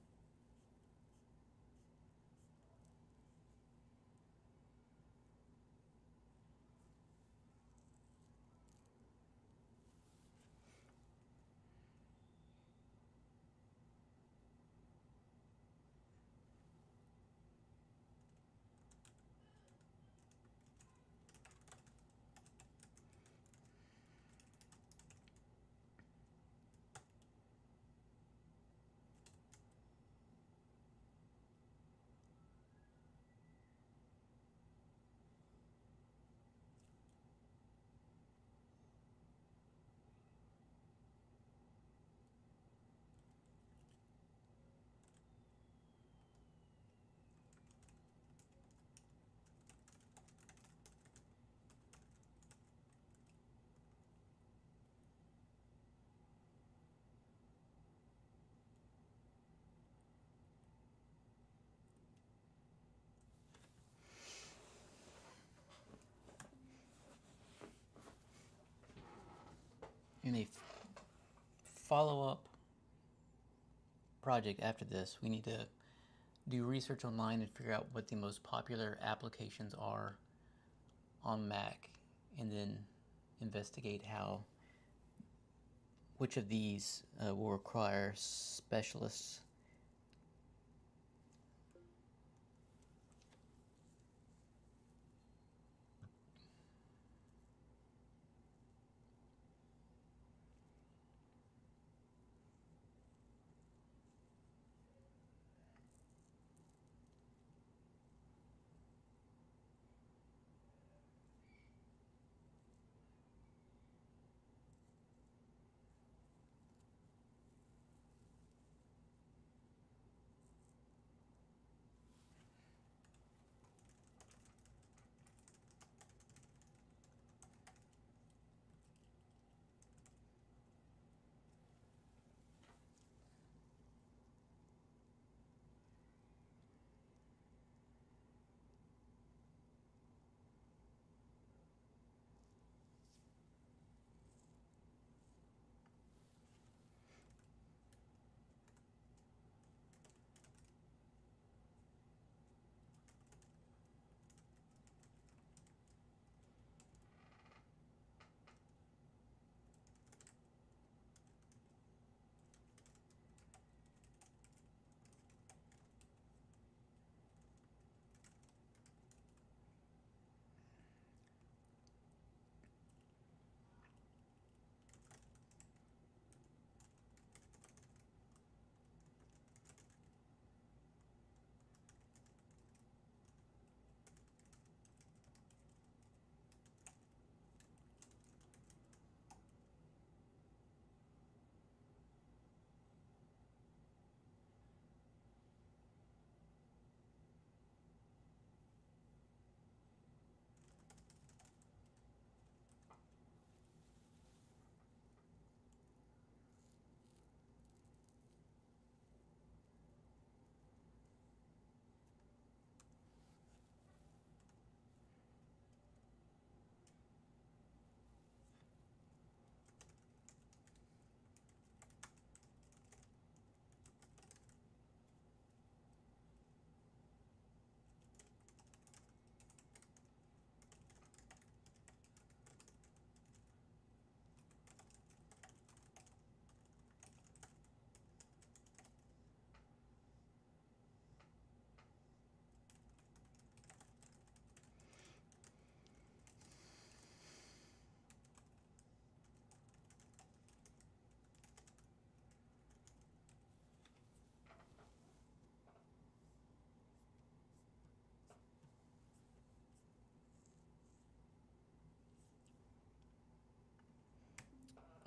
In a follow-up project after this, we need to do research online and figure out what the most popular applications are on Mac, and then investigate which of these will require specialists.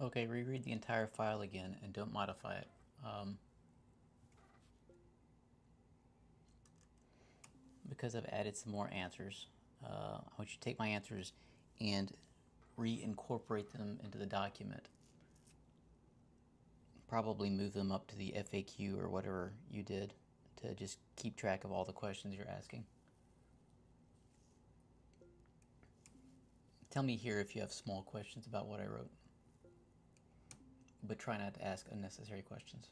Okay, reread the entire file again and don't modify it. Because I've added some more answers. I want you to take my answers and reincorporate them into the document. Probably move them up to the FAQ or whatever you did to just keep track of all the questions you're asking. Tell me here if you have small questions about what I wrote, but try not to ask unnecessary questions.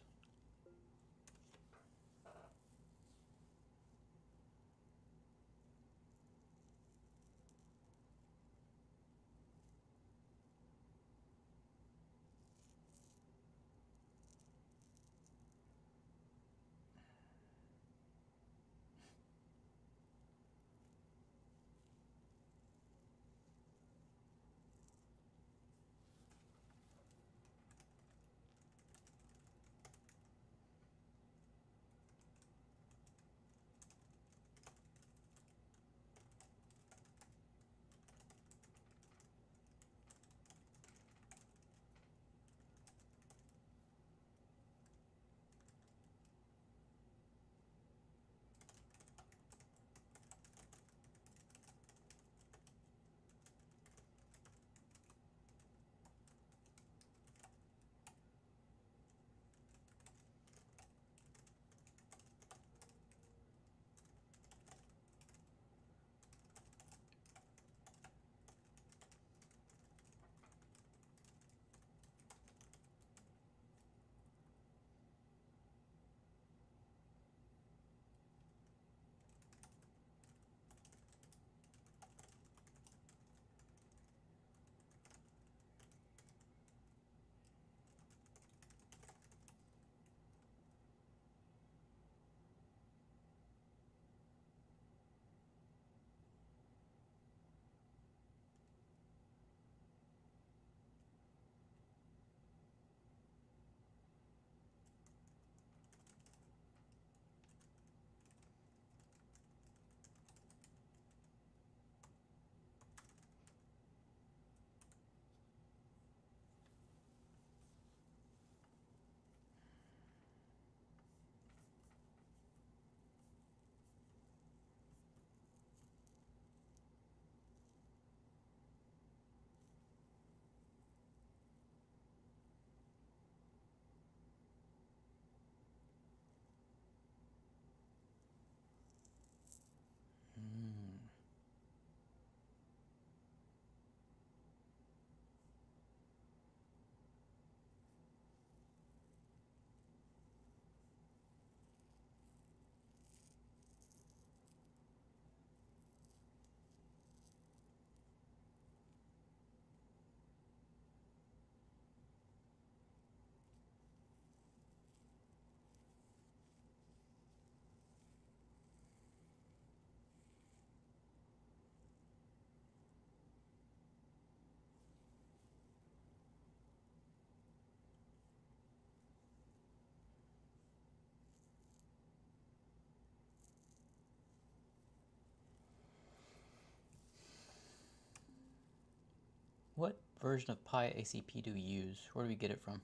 What version of PyACP do we use? Where do we get it from?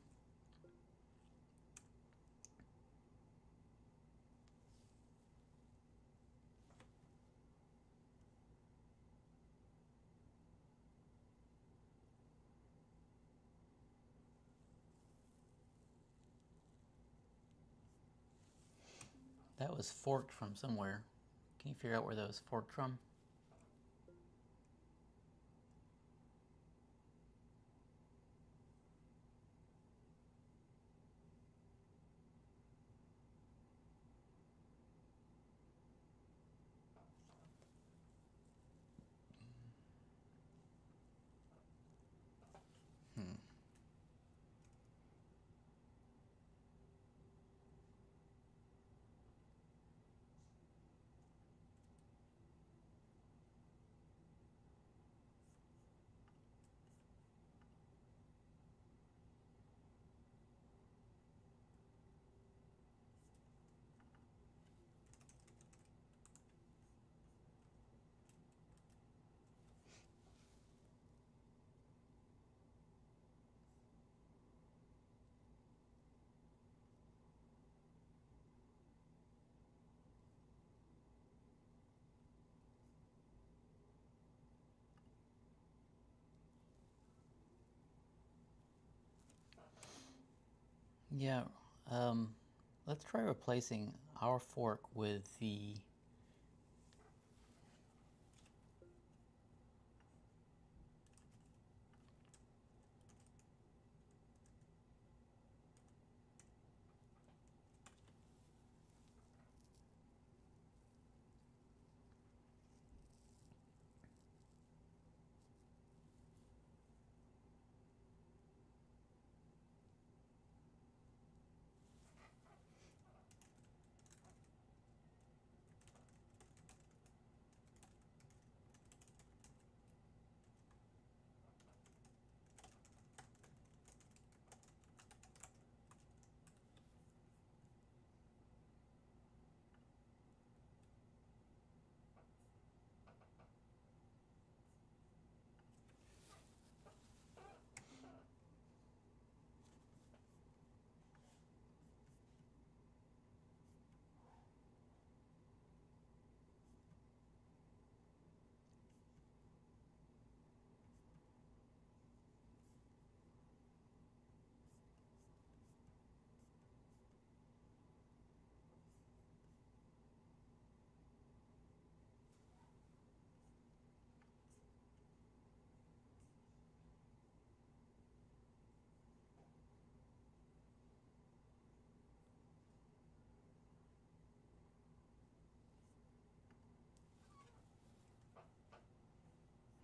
That was forked from somewhere. Can you figure out where that was forked from? Yeah, um, let's try replacing our fork with the.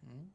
Hmm?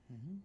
Hmm.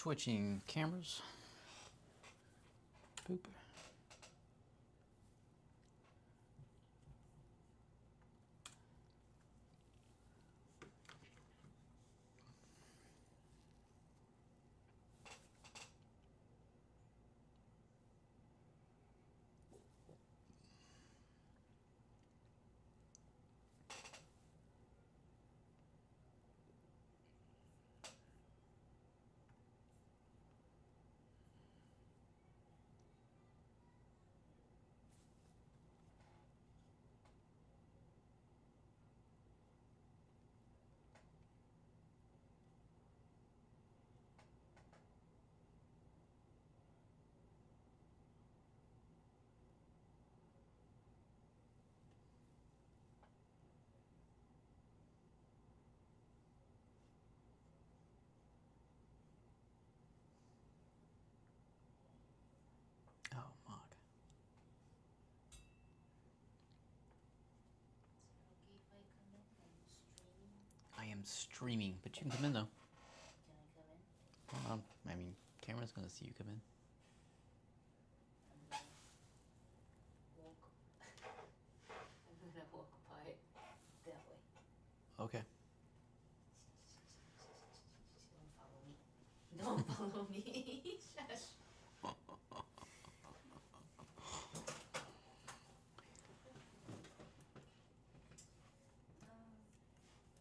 Switching cameras. Boop. Oh, Mog. Okay, if I come in, I'm streaming. I am streaming, but you can come in though. Can I come in? I mean, camera's gonna see you come in. I'm gonna walk. I'm gonna walk by that way. Okay. Don't follow me. Don't follow me. Shush.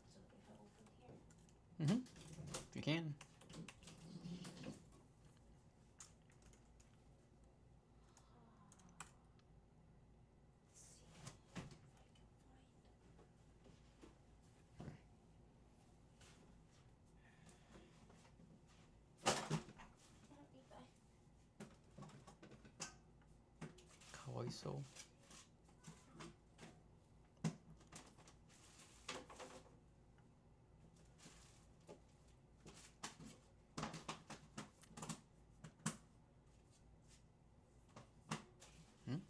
So if I open here. Mm-hmm. If you can. Let's see if I can find. Kawaiso. Hmm?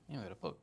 Yeah, we got a poke.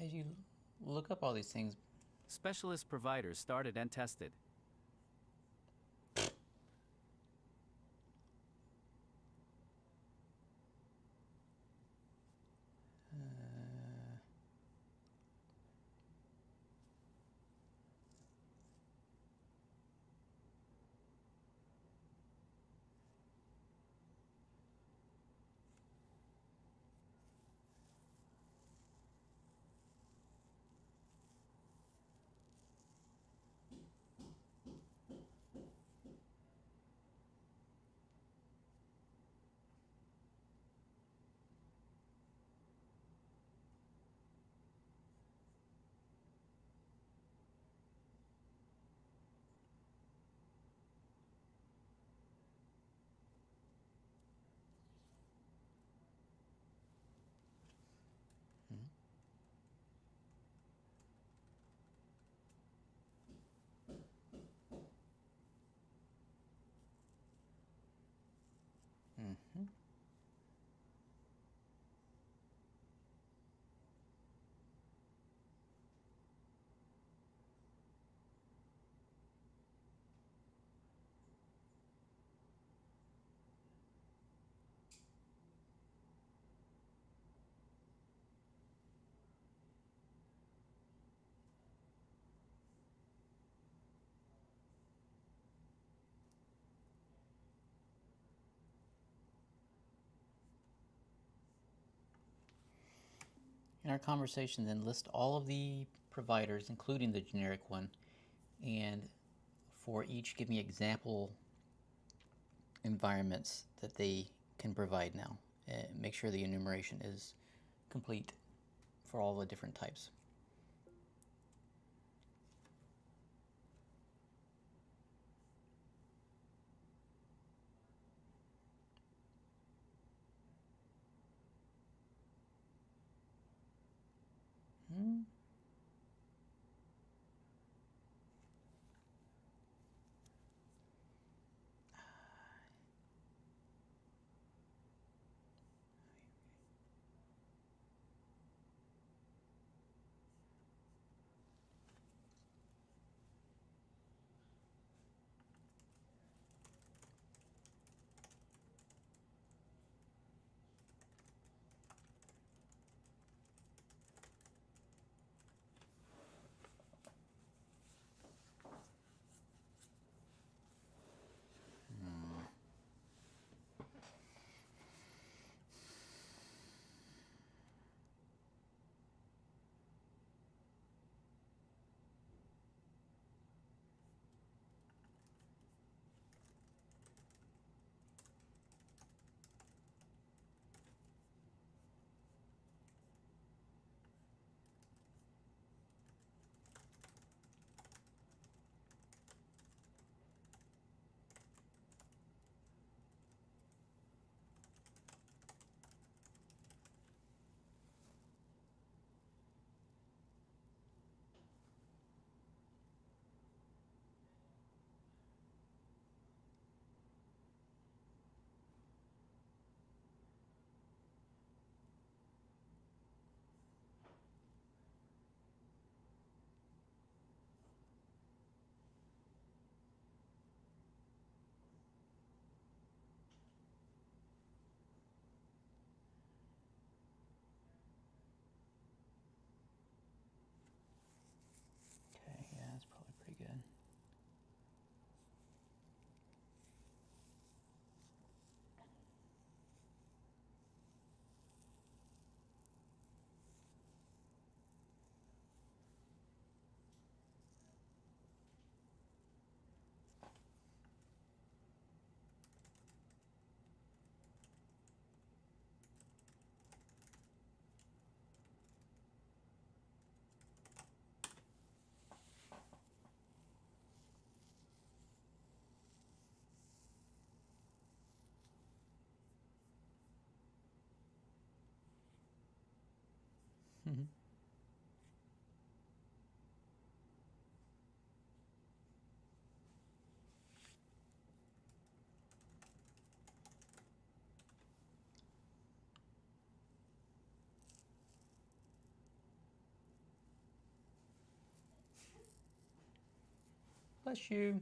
as you look up all these things? Specialist providers started and tested. Mm-hmm. In our conversation, then list all of the providers, including the generic one, and for each, give me example environments that they can provide now. Make sure the enumeration is complete for all the different types. Hmm. Okay, yeah, that's probably pretty good. Mhm. Bless you.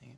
Dang it.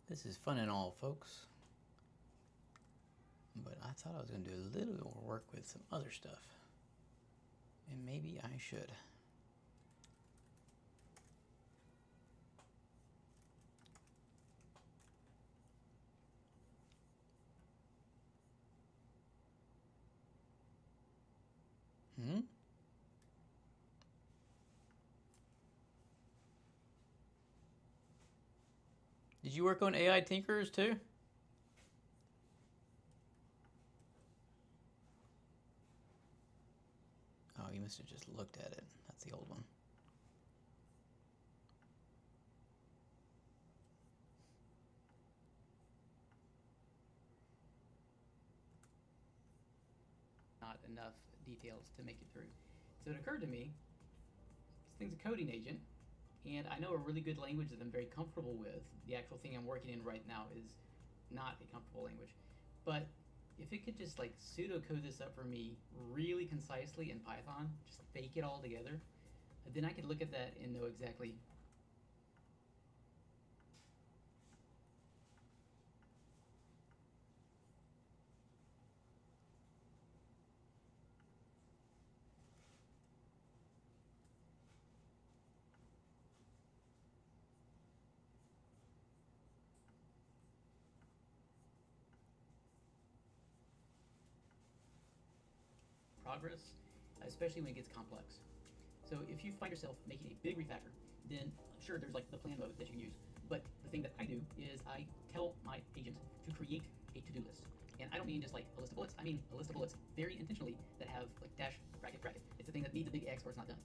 This is fun and all, folks. But I thought I was going to do a little bit more work with some other stuff. And maybe I should. Did you work on AI Tinkerers too? Oh, you must have just looked at it. That's the old one. Not enough details to make it through. So it occurred to me, this thing's a coding agent, and I know a really good language that I'm very comfortable with. The actual thing I'm working in right now is not a comfortable language. But if it could just like pseudocode this up for me really concisely in Python, just fake it all together, then I could look at that and know exactly. Progress, especially when it gets complex. So if you find yourself making a big refactor, then sure, there's like the plan mode that you can use. But the thing that I do is I tell my agent to create a to-do list. And I don't mean just like a list of bullets. I mean a list of bullets very intentionally that have like dash, bracket, bracket. It's the thing that needs a big X or it's not done.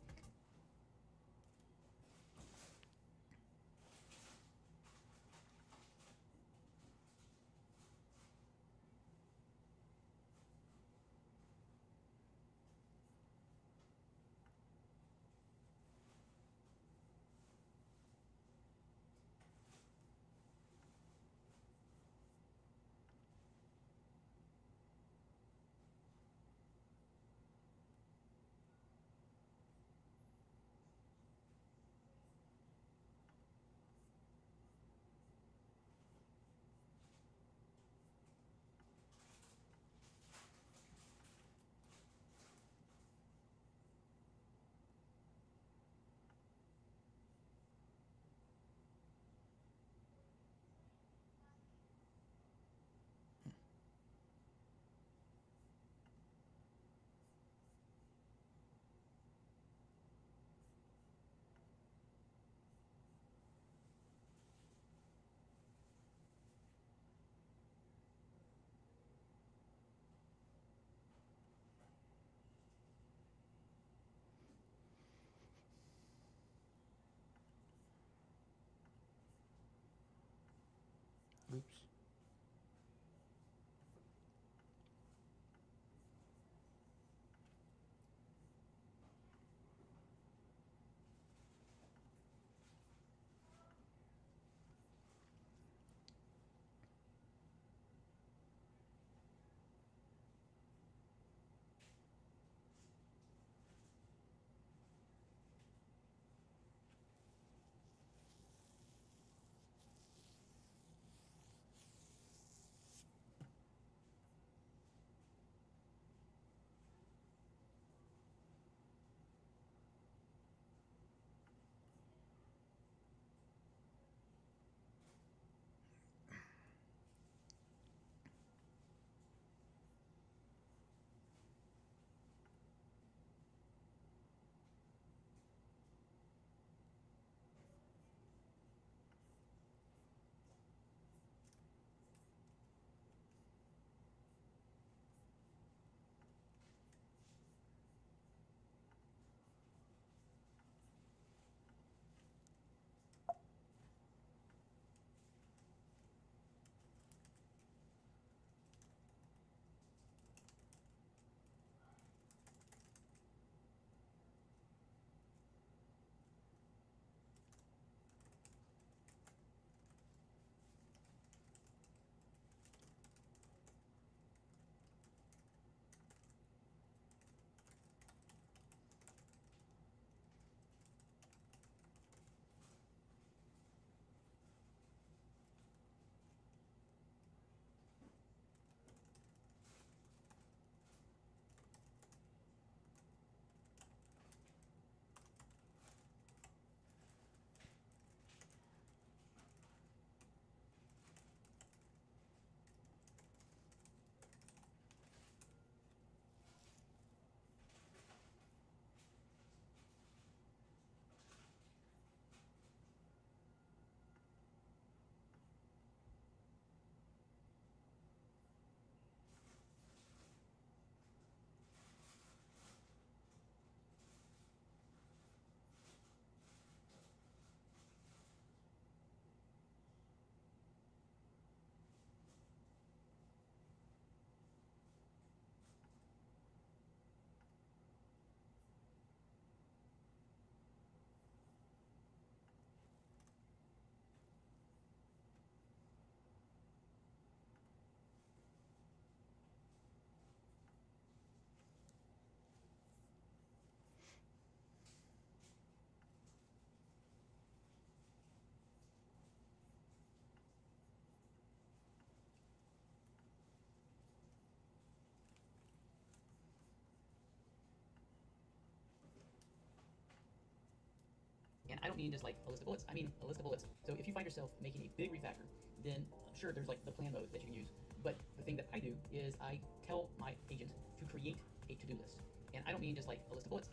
I don't mean just like a list of bullets. I mean a list of bullets. So if you find yourself making a big refactor, then sure, there's like the plan mode that you can use. But the thing that I do is I tell my agent to create a to-do list. And I don't mean just like a list of bullets.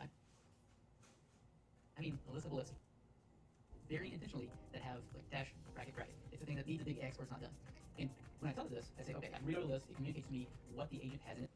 I mean a list of bullets very intentionally that have like dash, bracket, bracket. It's the thing that needs a big X or it's not done. And when I tell it this, I say, okay, I read over the list. It communicates to me what the agent has in it.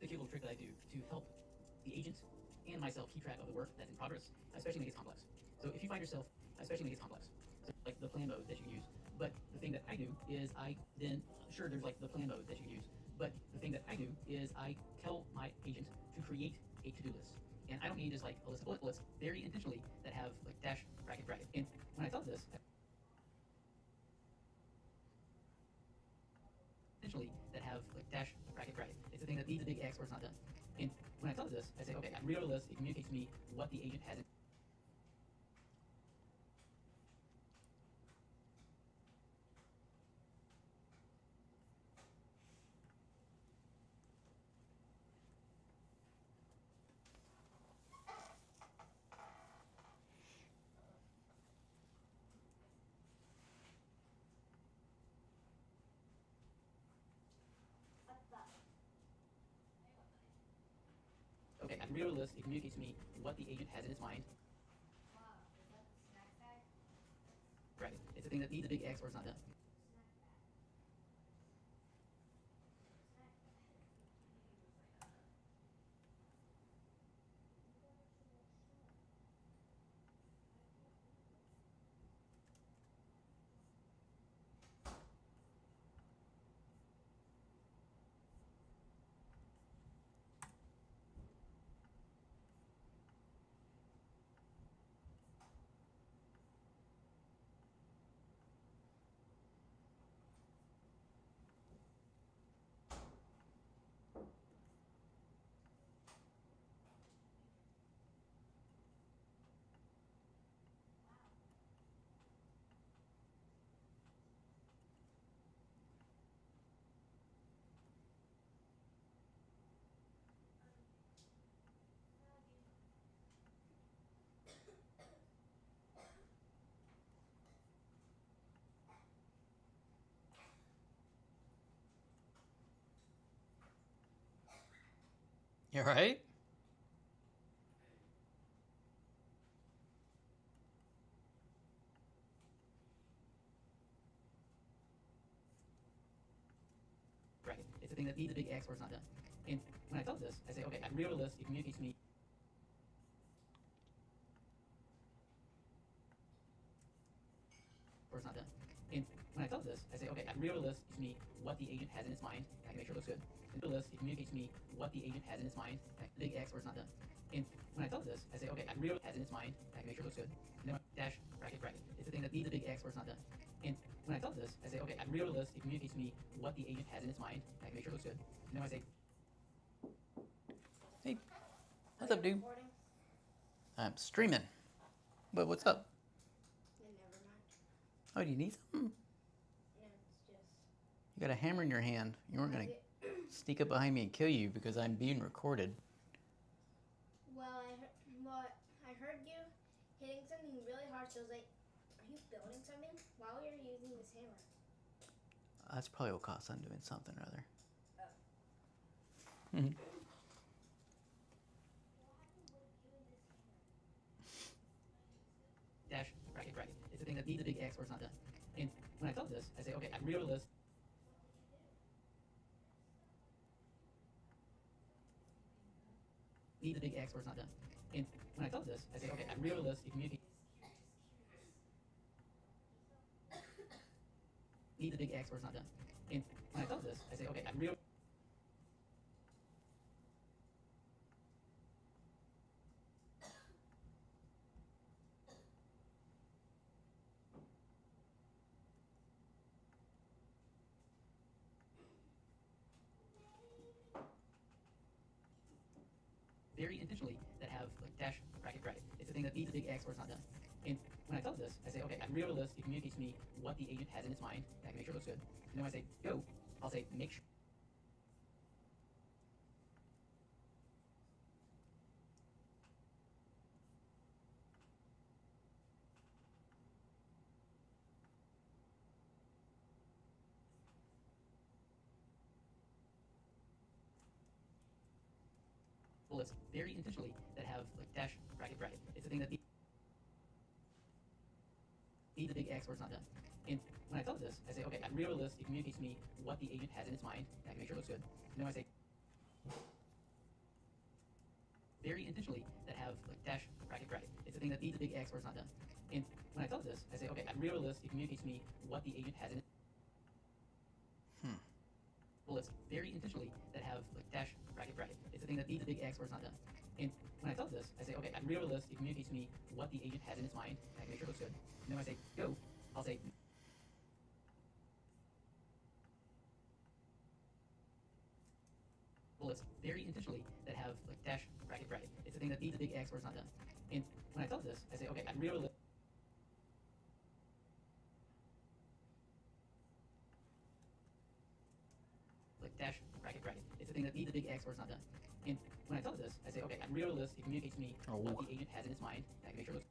The cute little trick that I do to help the agent and myself keep track of the work that's in progress, especially when it gets complex. So if you find yourself, especially when it gets complex, so like the plan mode that you can use. But the thing that I do is I then, sure, there's like the plan mode that you can use. But the thing that I do is I tell my agent to create a to-do list. And I don't mean just like a list of bullets, very intentionally that have like dash, bracket, bracket. And when I tell it this, intentionally that have like dash, bracket, bracket. It's the thing that needs a big X or it's not done. And when I tell it this, I say, okay, I read over the list. It communicates to me what the agent has in. Okay, I read over the list. It communicates to me what the agent has in its mind. Wow, is that the snack bag? Bracket. It's the thing that needs a big X or it's not done. You right? Bracket. It's the thing that needs a big X or it's not done. And when I tell it this, I say, okay, I read over the list. It communicates to me. Or it's not done. And when I tell it this, I say, okay, I read over the list. It communicates to me what the agent has in its mind. I can make sure it looks good. And the list, it communicates to me what the agent has in its mind. Big X or it's not done. And when I tell it this, I say, okay, I read over has in its mind. I can make sure it looks good. And then dash, bracket, bracket. It's the thing that needs a big X or it's not done. And when I tell it this, I say, okay, I read over the list. It communicates to me what the agent has in its mind. I can make sure it looks good. And then I say, hey, what's up, dude? Recording? I'm streaming. But what's up? Yeah, never mind. Oh, do you need something? Yeah, it's just. You got a hammer in your hand. You weren't gonna I did- sneak up behind me and kill you because I'm being recorded. I heard you hitting something really hard, so I was like, are you building something? Why were you using this hammer? That's probably what costs I'm doing something or other. Oh. Mhm. Dash, bracket, bracket. It's the thing that needs a big X or it's not done. And when I tell it this, I say, okay, I read over the list. Needs a big X or it's not done. And when I tell it this, I say, okay, I read over the list. It communicates. needs a big X or it's not done. And when I tell this, I say, okay, I really. Very intentionally that have like dash bracket bracket. It's a thing that needs a big X or it's not done. And when I tell this, I say, okay, I real list. It communicates to me what the agent has in its mind. I can make sure it looks good. And then when I say go, I'll say make sure. Bullets very intentionally that have like dash bracket bracket. It's a thing that needs a big X or it's not done. And when I tell this, I say, okay, I real list. It communicates to me what the agent has in its mind. I can make sure it looks good. And then when I say very intentionally that have like dash bracket bracket. It's a thing that needs a big X or it's not done. And when I tell this, I say, okay, I real list. It communicates to me what the agent has in its bullets very intentionally that have like dash bracket bracket. It's a thing that needs a big X or it's not done. And when I tell this, I say, okay, I real list. It communicates to me what the agent has in its mind. I can make sure it looks good. And then when I say go, I'll say bullets very intentionally that have like dash bracket bracket. It's a thing that needs a big X or it's not done. And when I tell this, I say, okay, I real list. Like dash bracket bracket. It's a thing that needs a big X or it's not done. And when I tell this, I say, okay, I real list. It communicates to me what the agent has in its mind. I can make sure it looks.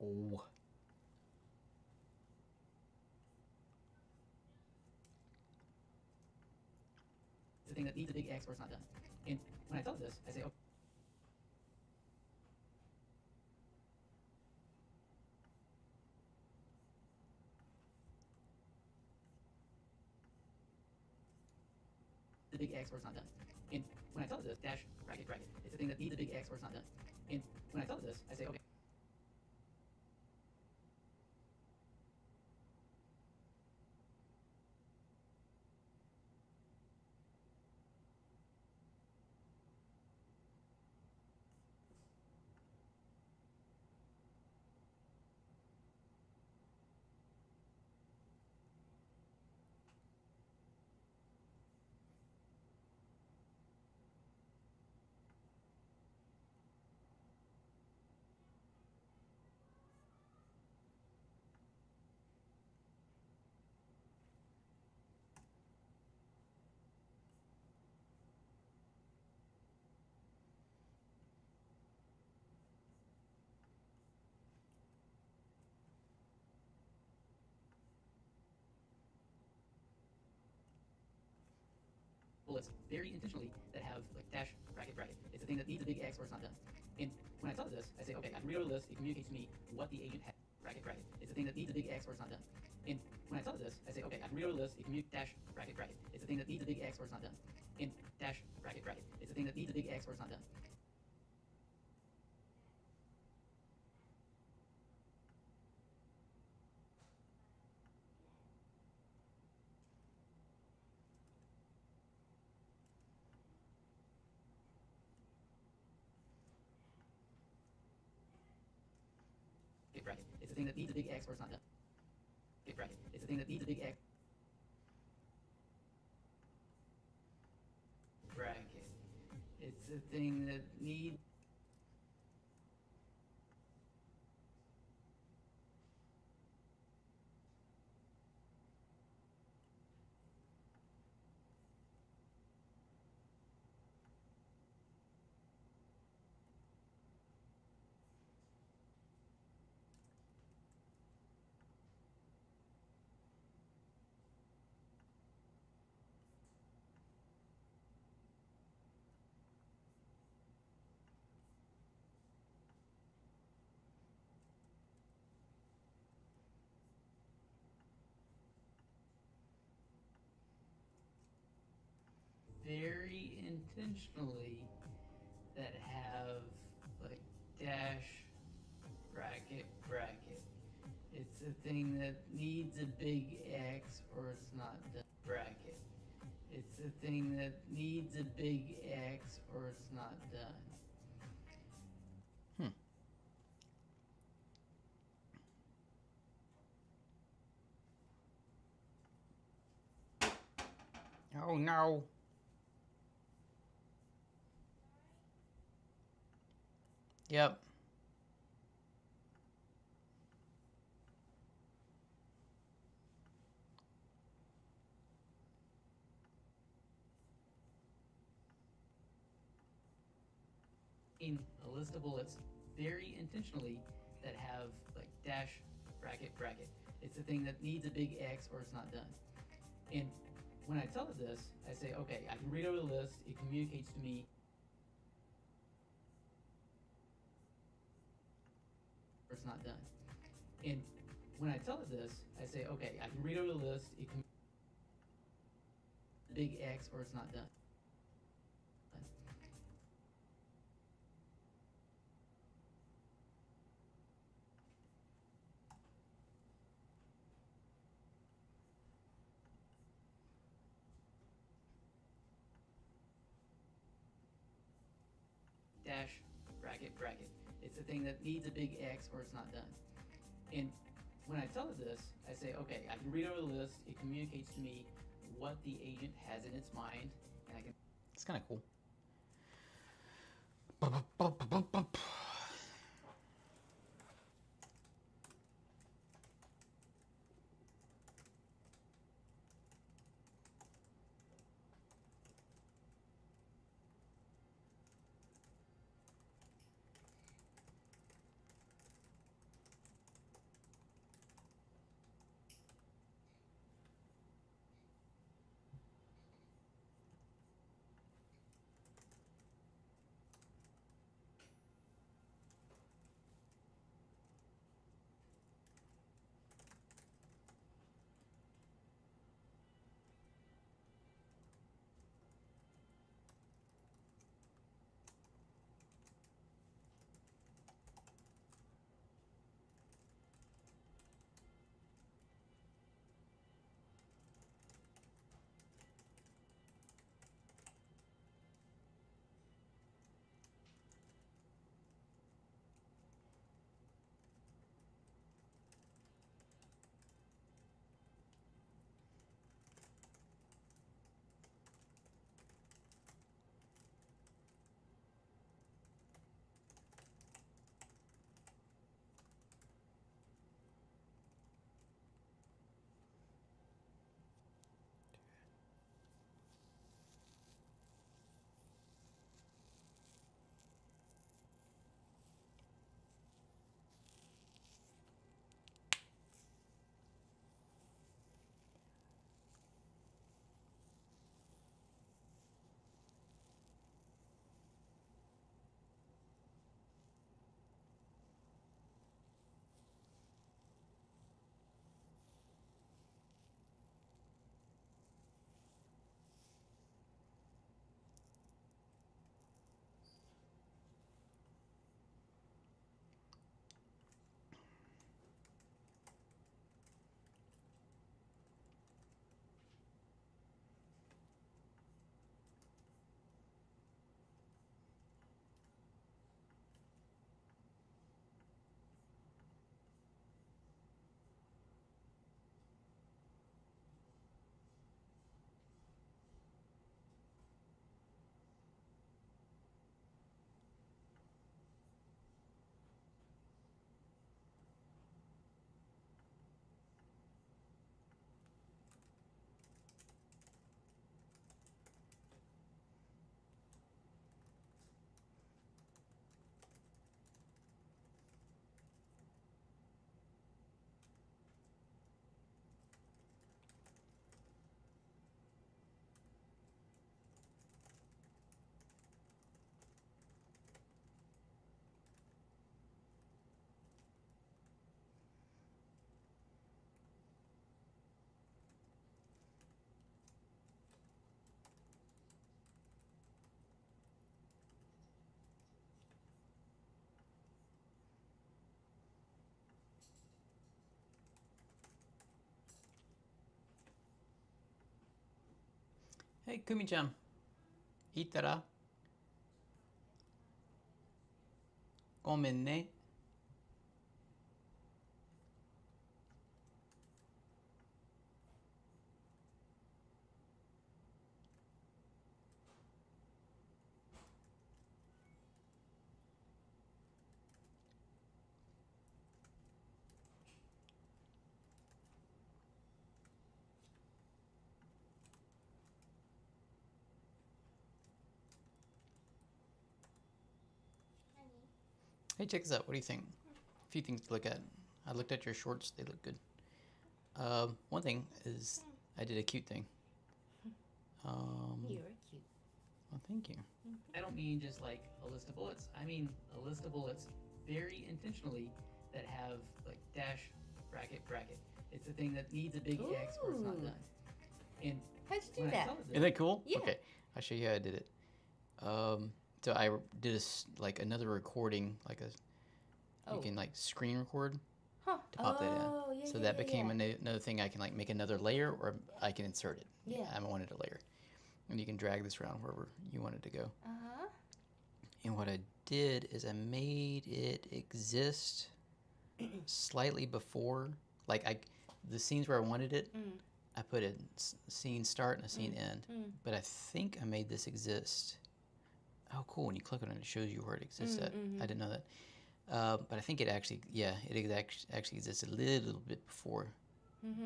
Oh. It's a thing that needs a big X or it's not done. And when I tell this, I say, okay. The big X or it's not done. And when I tell this, dash bracket bracket. It's a thing that needs a big X or it's not done. And when I tell this, I say, okay. Bullets very intentionally that have like dash bracket bracket. It's a thing that needs a big X or it's not done. And when I tell this, I say, okay, I real list. It communicates to me what the agent has bracket bracket. It's a thing that needs a big X or it's not done. And when I tell this, I say, okay, I real list. It communicates dash bracket bracket. It's a thing that needs a big X or it's not done. And dash bracket bracket. It's a thing that needs a big X or it's not done. Bracket. It's a thing that needs a big X or it's not done. Bracket. It's a thing that needs a big X. Bracket. It's a thing that needs. very intentionally that have like dash, bracket, bracket. It's a thing that needs a big X or it's not done. Bracket. It's a thing that needs a big X or it's not done. Oh no. Yep. In a list of bullets very intentionally that have like dash, bracket, bracket. It's a thing that needs a big X or it's not done. And when I tell it this, I say, okay, I can read over the list. It communicates to me or it's not done. And when I tell it this, I say, okay, I can read over the list. It can big X or it's not done. Dash, bracket, bracket. It's a thing that needs a big X or it's not done. And when I tell it this, I say, okay, I can read over the list. It communicates to me what the agent has in its mind, and I can. It's kind of cool. Hey, Kumi-chan. Itara. Gomen ne. Hey, check this out. What do you think? A few things to look at. I looked at your shorts. They look good. One thing is I did a cute thing. You're cute. Well, thank you. I don't mean just like a list of bullets. I mean a list of bullets very intentionally that have like dash, bracket, bracket. It's a thing that needs a big X or it's not Ooh. done. And How'd you do when I that? saw this- Isn't that cool? Yeah. Okay, I'll show you how I did it. So I did like another recording, like a you can like screen record Huh. to pop that in. Oh, yeah, So yeah, that yeah, became yeah. another thing. I can like make another layer, or I can insert it. Yeah. I wanted a layer, and you can drag this around wherever you want it to go. Uh-huh. And what I did is I made it exist slightly before, like the scenes where I wanted it. I put a scene start and a scene end. But I think I made this exist. Oh, cool! When you click on it, it shows you where it exists at. I didn't know that. But I think it actually, yeah, it actually exists a little bit before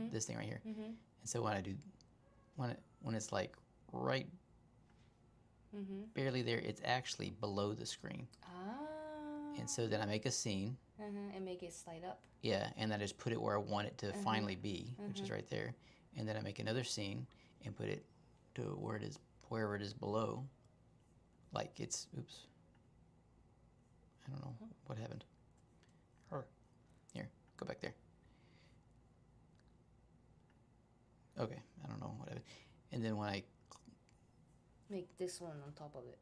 this thing right here. And so when I do, when it's like right, barely there, it's actually below the screen. Ah. And so then I make a scene. And make it slide up. Yeah, and I just put it where I want it to finally be, which is right there. And then I make another scene and put it to where it is, wherever it is below. Like it's, oops. I don't know what happened. Here, go back there. Okay, I don't know what happened. And then when I, Make this one on top of it.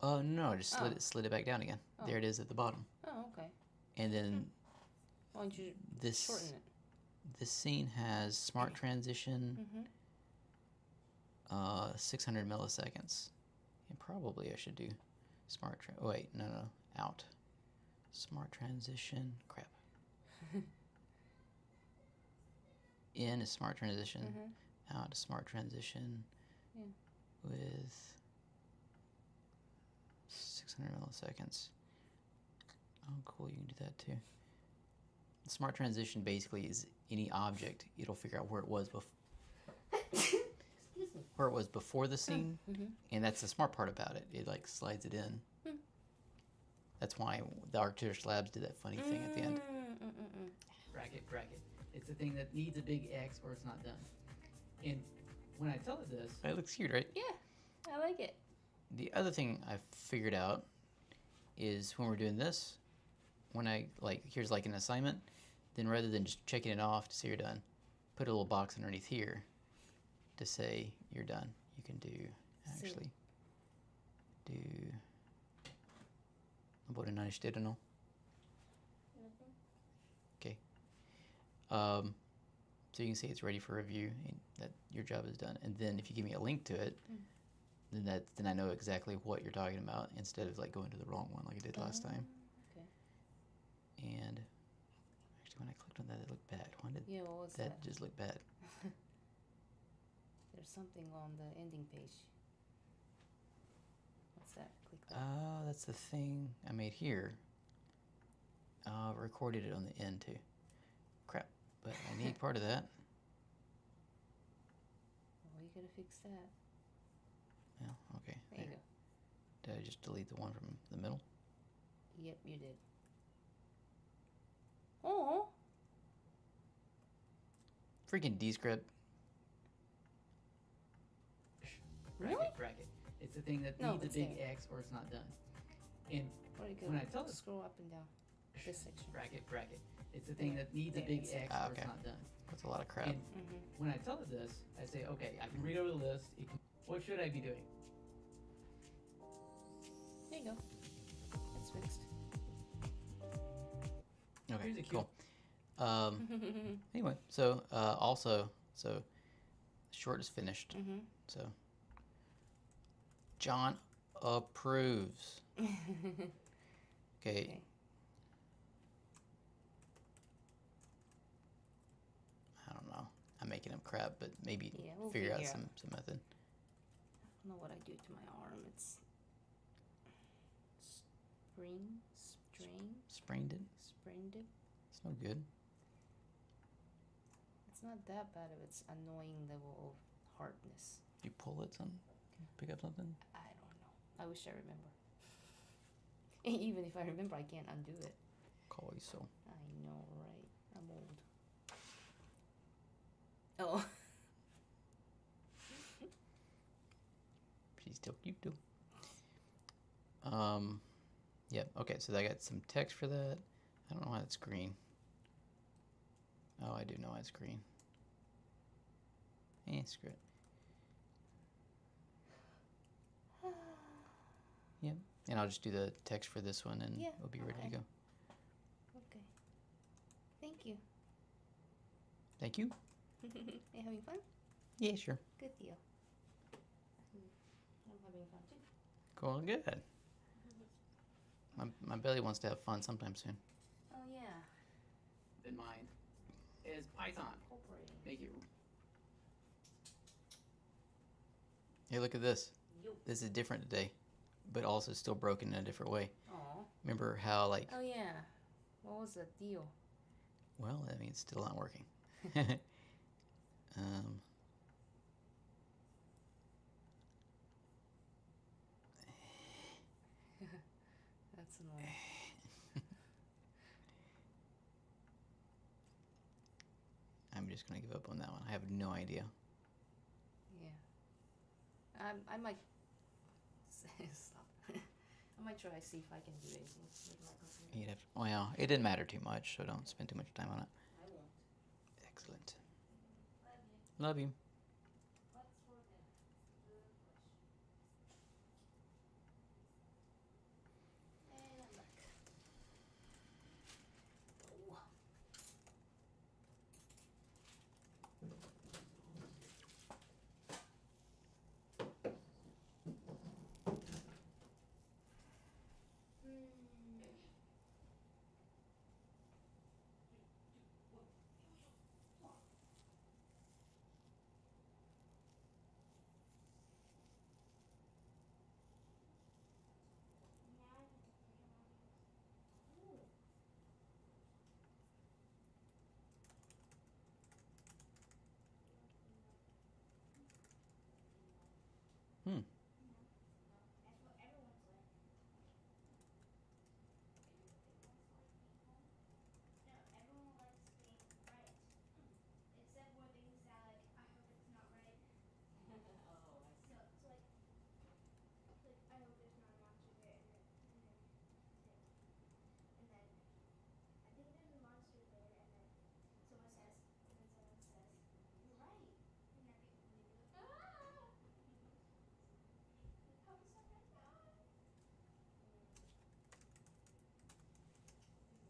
oh no, I just slid it back down again. There it is at the bottom. Oh, okay. And then Why don't you this shorten it? this scene has smart transition, 600 milliseconds. And probably I should do smart, oh wait, no, out. Smart transition, crap. In is smart transition, out is smart transition with 600 milliseconds. Oh, cool, you can do that too. Smart transition basically is any object, it'll figure out where it was before the scene, and that's the smart part about it. It like slides it in. That's why the Arcturus Labs did that funny thing at the end. Bracket, bracket. It's a thing that needs a big X or it's not done. And when I tell it this, it looks cute, right? Yeah, I like it. The other thing I figured out is when we're doing this, when I like, here's like an assignment, then rather than just checking it off to say you're done, put a little box underneath here to say you're done. You can do, actually, do, 覚え何してるの? Okay. So you can say it's ready for review and that your job is done. And then if you give me a link to it, then I know exactly what you're talking about instead of like going to the wrong one like I did last time. Okay. And actually when I clicked on that, it looked bad. Why did Yeah, what was that just look bad? There's something on the ending page. What's that? Click that. Oh, that's the thing I made here. Recorded it on the end too. Crap. But I need part of that. Well, you gotta fix that. Yeah, okay. There you go. Did I just delete the one from the middle? Yep, you did. Oh. Freaking Descript. Really? Bracket. It's a thing that No, needs a it's big there. X or it's not done. And Where do you go? when I tell it, Scroll up and down. This section. bracket. It's a thing that needs a There, big it's X there. or it's not done. That's a lot of crap. And when I tell it this, I say, okay, I can read over the list. What should I be doing? There you go. That's fixed. Okay, Here's a cool. Anyway, so also, so short is finished. So John approves. Okay. I don't know. I'm making up crap, but maybe Yeah, we'll figure out figure some method. I don't know what I do to my arm. It's Sprained it? sprained it. It's no good. It's not that bad if it's annoying level of hardness. You pull it, something? Pick up something? I don't know. I wish I remember. Even if I remember, I can't undo it. Call you so. I know, right? I'm old. Oh. She's still cute too. Yep. Okay, so I got some text for that. I don't know why it's green. Oh, I do know why it's green. Screw it. Yep. And I'll just do the text for this one, and Yeah, we'll be ready to go. Okay. Thank you. Thank you. You having fun? Yeah, sure. Good deal. I'm having fun too. Cool. Good. My belly wants to have fun sometime soon. Oh yeah. Then mine is Python. Incorporating. Make it. Hey, look at this. Yo. This is different today, but also still broken in a different way. Aw. Remember how, like... Oh yeah. What was the deal? Well, I mean, it's still not working. That's annoying. I'm just going to give up on that one. I have no idea. Yeah. I might stop. I might try see if I can do anything with my computer. You'd have to, well, it didn't matter too much, so don't spend too much time on it. I won't. Excellent. Love you. Love you. What's for dinner? Good question. And I'm back. Oh. Hmm. That's what everyone's like. No, everyone likes being right. Except for things that like, I hope it's not right. Oh, I see. So it's like I hope there's not a monster there, and then I think there's a monster there, and then someone says, you're right, and then people believe it. Ah! I hope it's not right. Ah!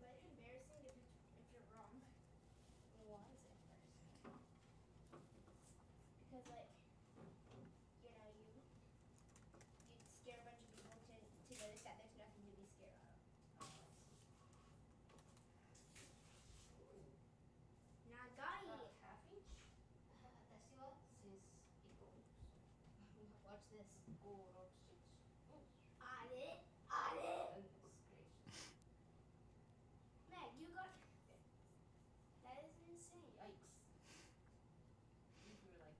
But it's embarrassing if you're wrong. Why is it embarrassing? Because like, you'd scare a bunch of people to notice that there's nothing to be scared of. Nagai! Half inch? Since equal. Watch this. Go rock six. On it! On it! Goodness gracious. Meg, you got... That is insane. Yikes. You were like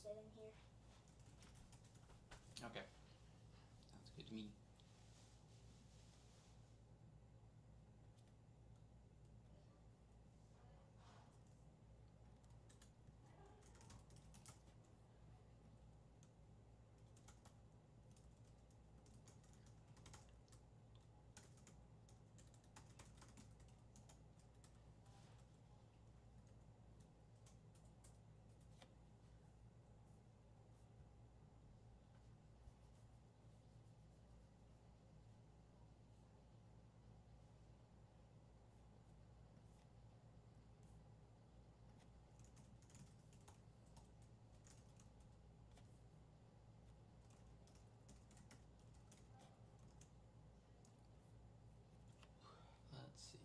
sit in here. Okay. Sounds good to me. Let's see.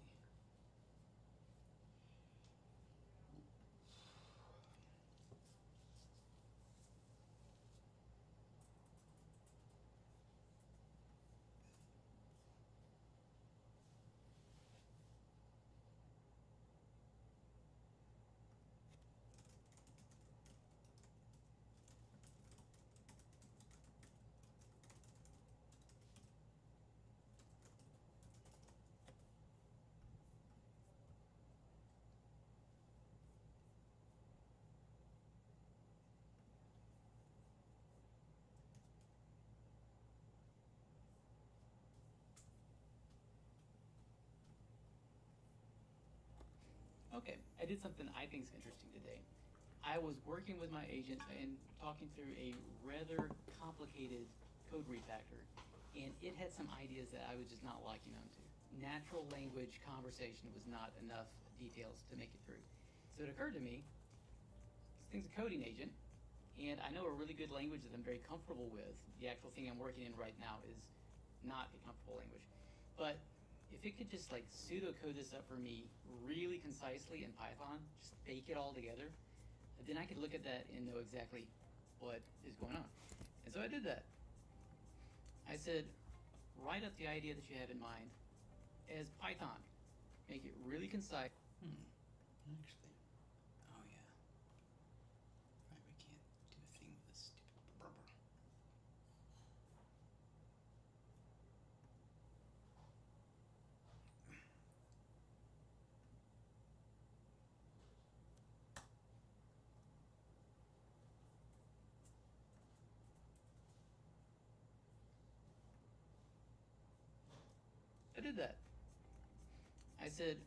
Okay, I did something I think is interesting today. I was working with my agent and talking through a rather complicated code refactor, and it had some ideas that I was just not locking onto. Natural language conversation was not enough details to make it through. So it occurred to me, this thing's a coding agent, and I know a really good language that I'm very comfortable with. The actual thing I'm working in right now is not a comfortable language. But if it could just like pseudocode this up for me really concisely in Python, just bake it all together, then I could look at that and know exactly what is going on. And so I did that. I said, write up the idea that you have in mind as Python. Make it really concise. Actually, oh yeah. Right, we can't do a thing with this stupid rubber. I did that. I said,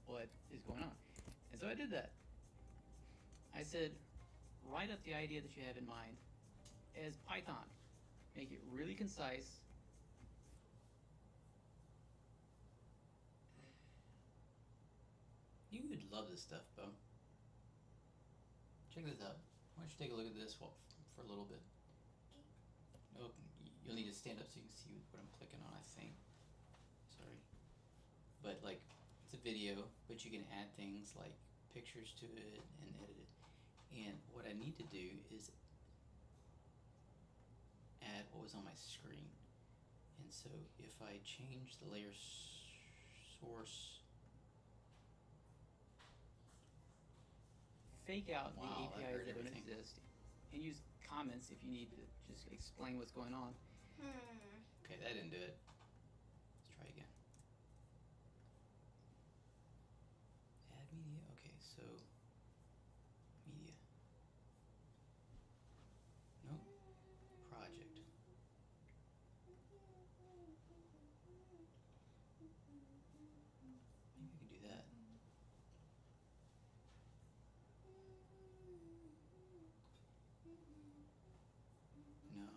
what is going on? And so I did that. I said, write up the idea that you have in mind as Python. Make it really concise. You would love this stuff, Bo. Check this out. Why don't you take a look at this for a little bit? Oh, you'll need to stand up so you can see what I'm clicking on, I think. Sorry. But like, it's a video, but you can add things like pictures to it and edit it. And what I need to do is add what was on my screen. And so if I change the layer source, fake out the APIs that don't exist, and use comments if you need to just explain what's going on. Okay, that didn't do it. Let's try again. Add media. Okay, so media. Nope. Project. Maybe I could do that. No.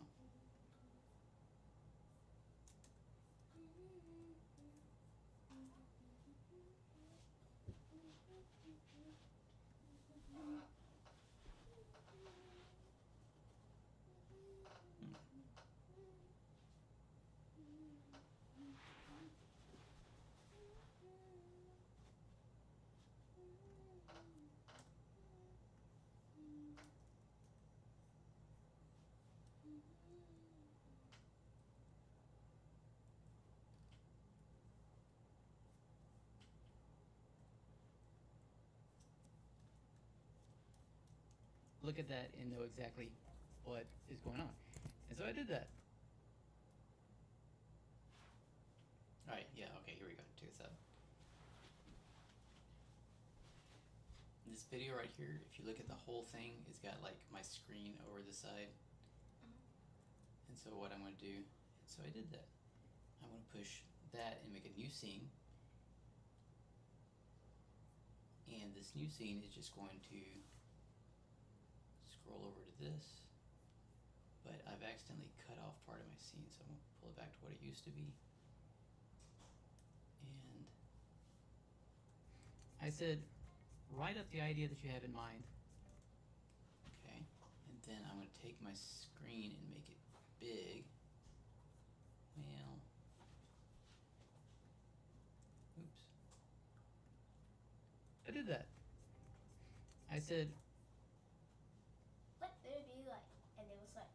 look at that and know exactly what is going on. And so I did that. Alright, yeah, okay, here we go. Check this out. This video right here, if you look at the whole thing, it's got like my screen over the side. And so what I'm going to do, so I did that. I'm going to push that and make a new scene. And this new scene is just going to scroll over to this. But I've accidentally cut off part of my scene, so I'm going to pull it back to what it used to be. And I said, write up the idea that you have in mind. Okay, and then I'm going to take my screen and make it big. Well, oops. I did that. I said, What would it be like? And it was like,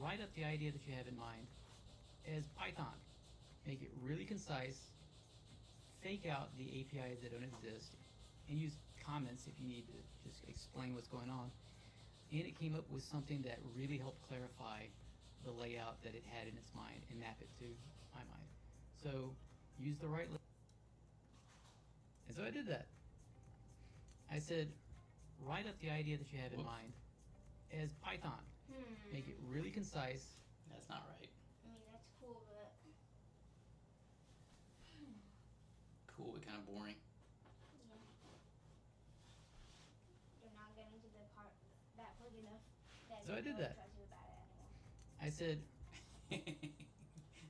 write up the idea that you have in mind as Python. Make it really concise, fake out the APIs that don't exist, and use comments if you need to just explain what's going on. And it came up with something that really helped clarify the layout that it had in its mind and map it to my mind. So use the right. And so I did that. I said, write up the idea that you have in mind as Python. Make it really concise. That's not right. I mean, that's cool, but Cool, but kind of boring. yeah. You're not getting to the part that quick enough that So I you did don't that. trust you about it anymore. I said,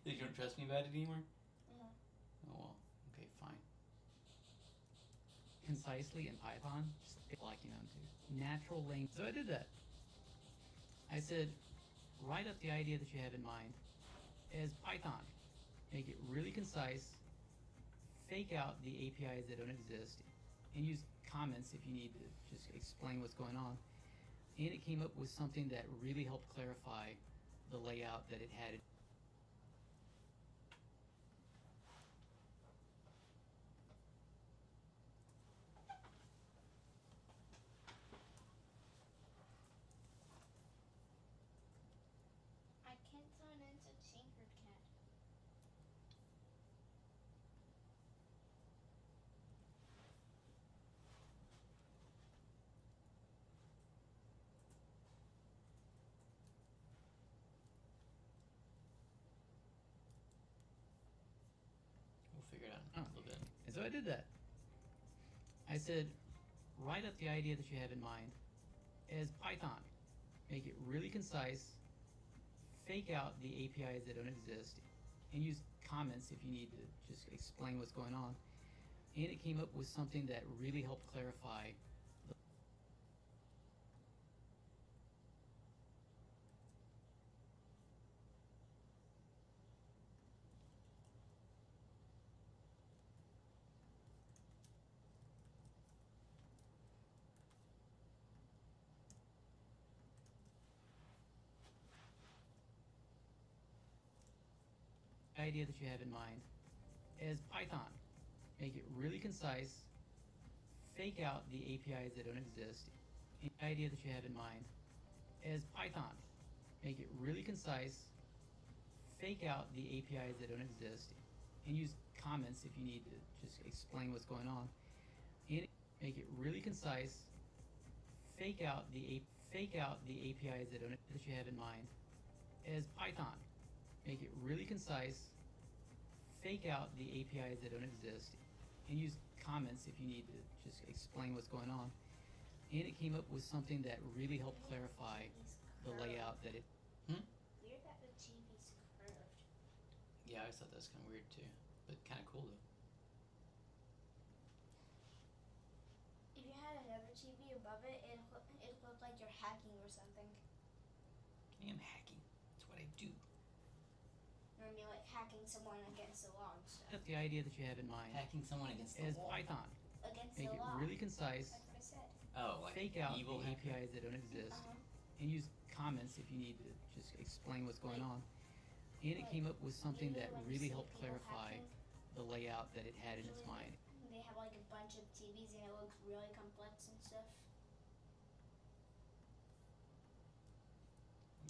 you don't trust me about it anymore? Yeah. Oh well, okay, fine. Concisely in Python, just locking onto natural language. So I did that. I said, write up the idea that you have in mind as Python. Make it really concise, fake out the APIs that don't exist, and use comments if you need to just explain what's going on. And it came up with something that really helped clarify the layout that it had. I can't turn into Tinkercad. We'll figure it out in a little bit. And so I did that. I said, write up the idea that you have in mind as Python. Make it really concise, fake out the APIs that don't exist, and use comments if you need to just explain what's going on. And it came up with something that really helped clarify the idea that you have in mind as Python. Make it really concise, fake out the APIs that don't exist. The idea that you have in mind as Python. Make it really concise, fake out the APIs that don't exist, and use comments if you need to just explain what's going on. And make it really concise, fake out the APIs that you have in mind as Python. Make it really concise, fake out the APIs that don't exist, and use comments if you need to just explain what's going on. And it came up with something that really helped clarify the layout that it. Weird that the TV's curved. Yeah, I always thought that was kind of weird too, but kind of cool though. If you had another TV above it, it looked like you're hacking or something. I am hacking. That's what I do. Or I mean, like hacking someone against the law and stuff. That's the idea that you have in mind Hacking someone against the as wall. Python. Against Make the it law. really concise, That's what I said. Oh, like fake out evil the hacker? APIs that don't exist, Uh-huh. and use comments if you need to just explain what's going on. And it came up with something Usually that when you really see helped people clarify hacking, the layout that it had in its usually mind. they have like a bunch of TVs and it looks really complex and stuff.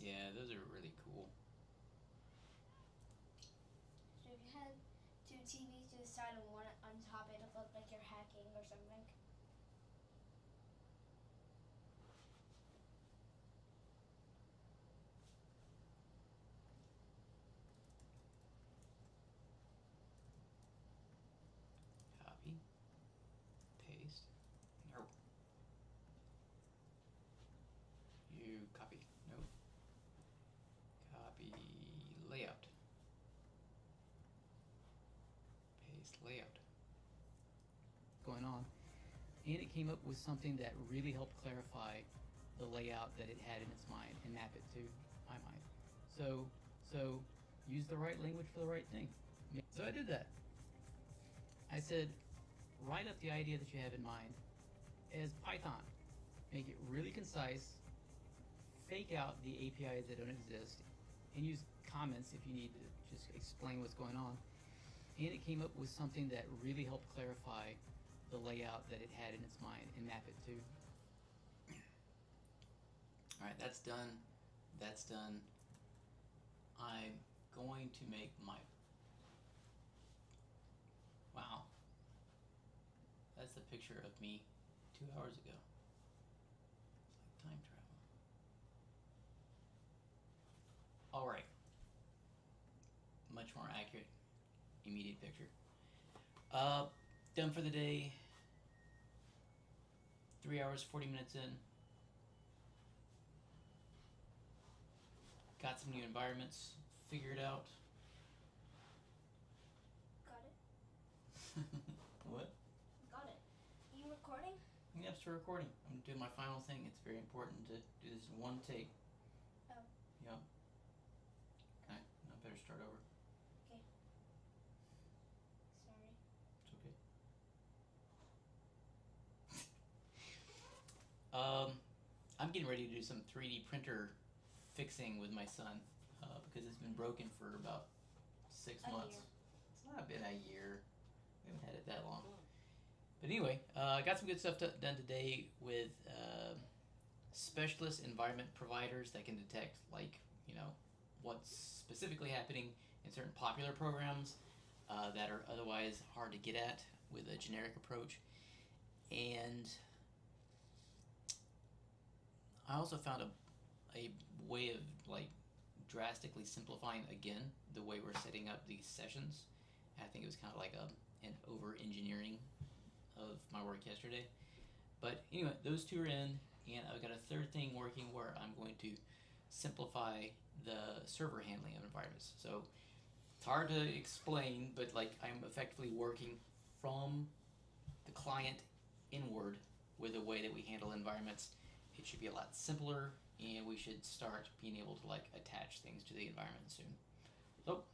Yeah, those are really cool. So if you had two TVs to the side and one on top, it'd look like you're hacking or something. Copy, paste. Nope. You copy. Nope. Copy layout. Paste layout. Going on. And it came up with something that really helped clarify the layout that it had in its mind and map it to my mind. So use the right language for the right thing. So I did that. I said, write up the idea that you have in mind as Python. Make it really concise, fake out the APIs that don't exist, and use comments if you need to just explain what's going on. And it came up with something that really helped clarify the layout that it had in its mind and map it to. All right, that's done. That's done. I'm going to make my. Wow. That's the picture of me 2 hours ago. It's like time travel. All right. Much more accurate, immediate picture. Done for the day. 3 hours, 40 minutes in. Got some new environments figured out. Got it? What? Got it. You recording? Yep, still recording. I'm doing my final thing. It's very important to do this in one take. Oh. Yep. Okay, I better start over. Okay. Sorry. It's okay. I'm getting ready to do some 3D printer fixing with my son because it's been broken for about 6 A months. year. It's not been a year. We haven't had it that long. But anyway, I got some good stuff done today with specialist environment providers that can detect, like, what's specifically happening in certain popular programs that are otherwise hard to get at with a generic approach. And I also found a way of, like, drastically simplifying again the way we're setting up these sessions. I think it was kind of like an over engineering of my work yesterday. But anyway, those two are in, and I've got a third thing working where I'm going to simplify the server handling of environments. So it's hard to explain, but like I'm effectively working from the client inward with the way that we handle environments. It should be a lot simpler, and we should start being able to like attach things to the environment soon. So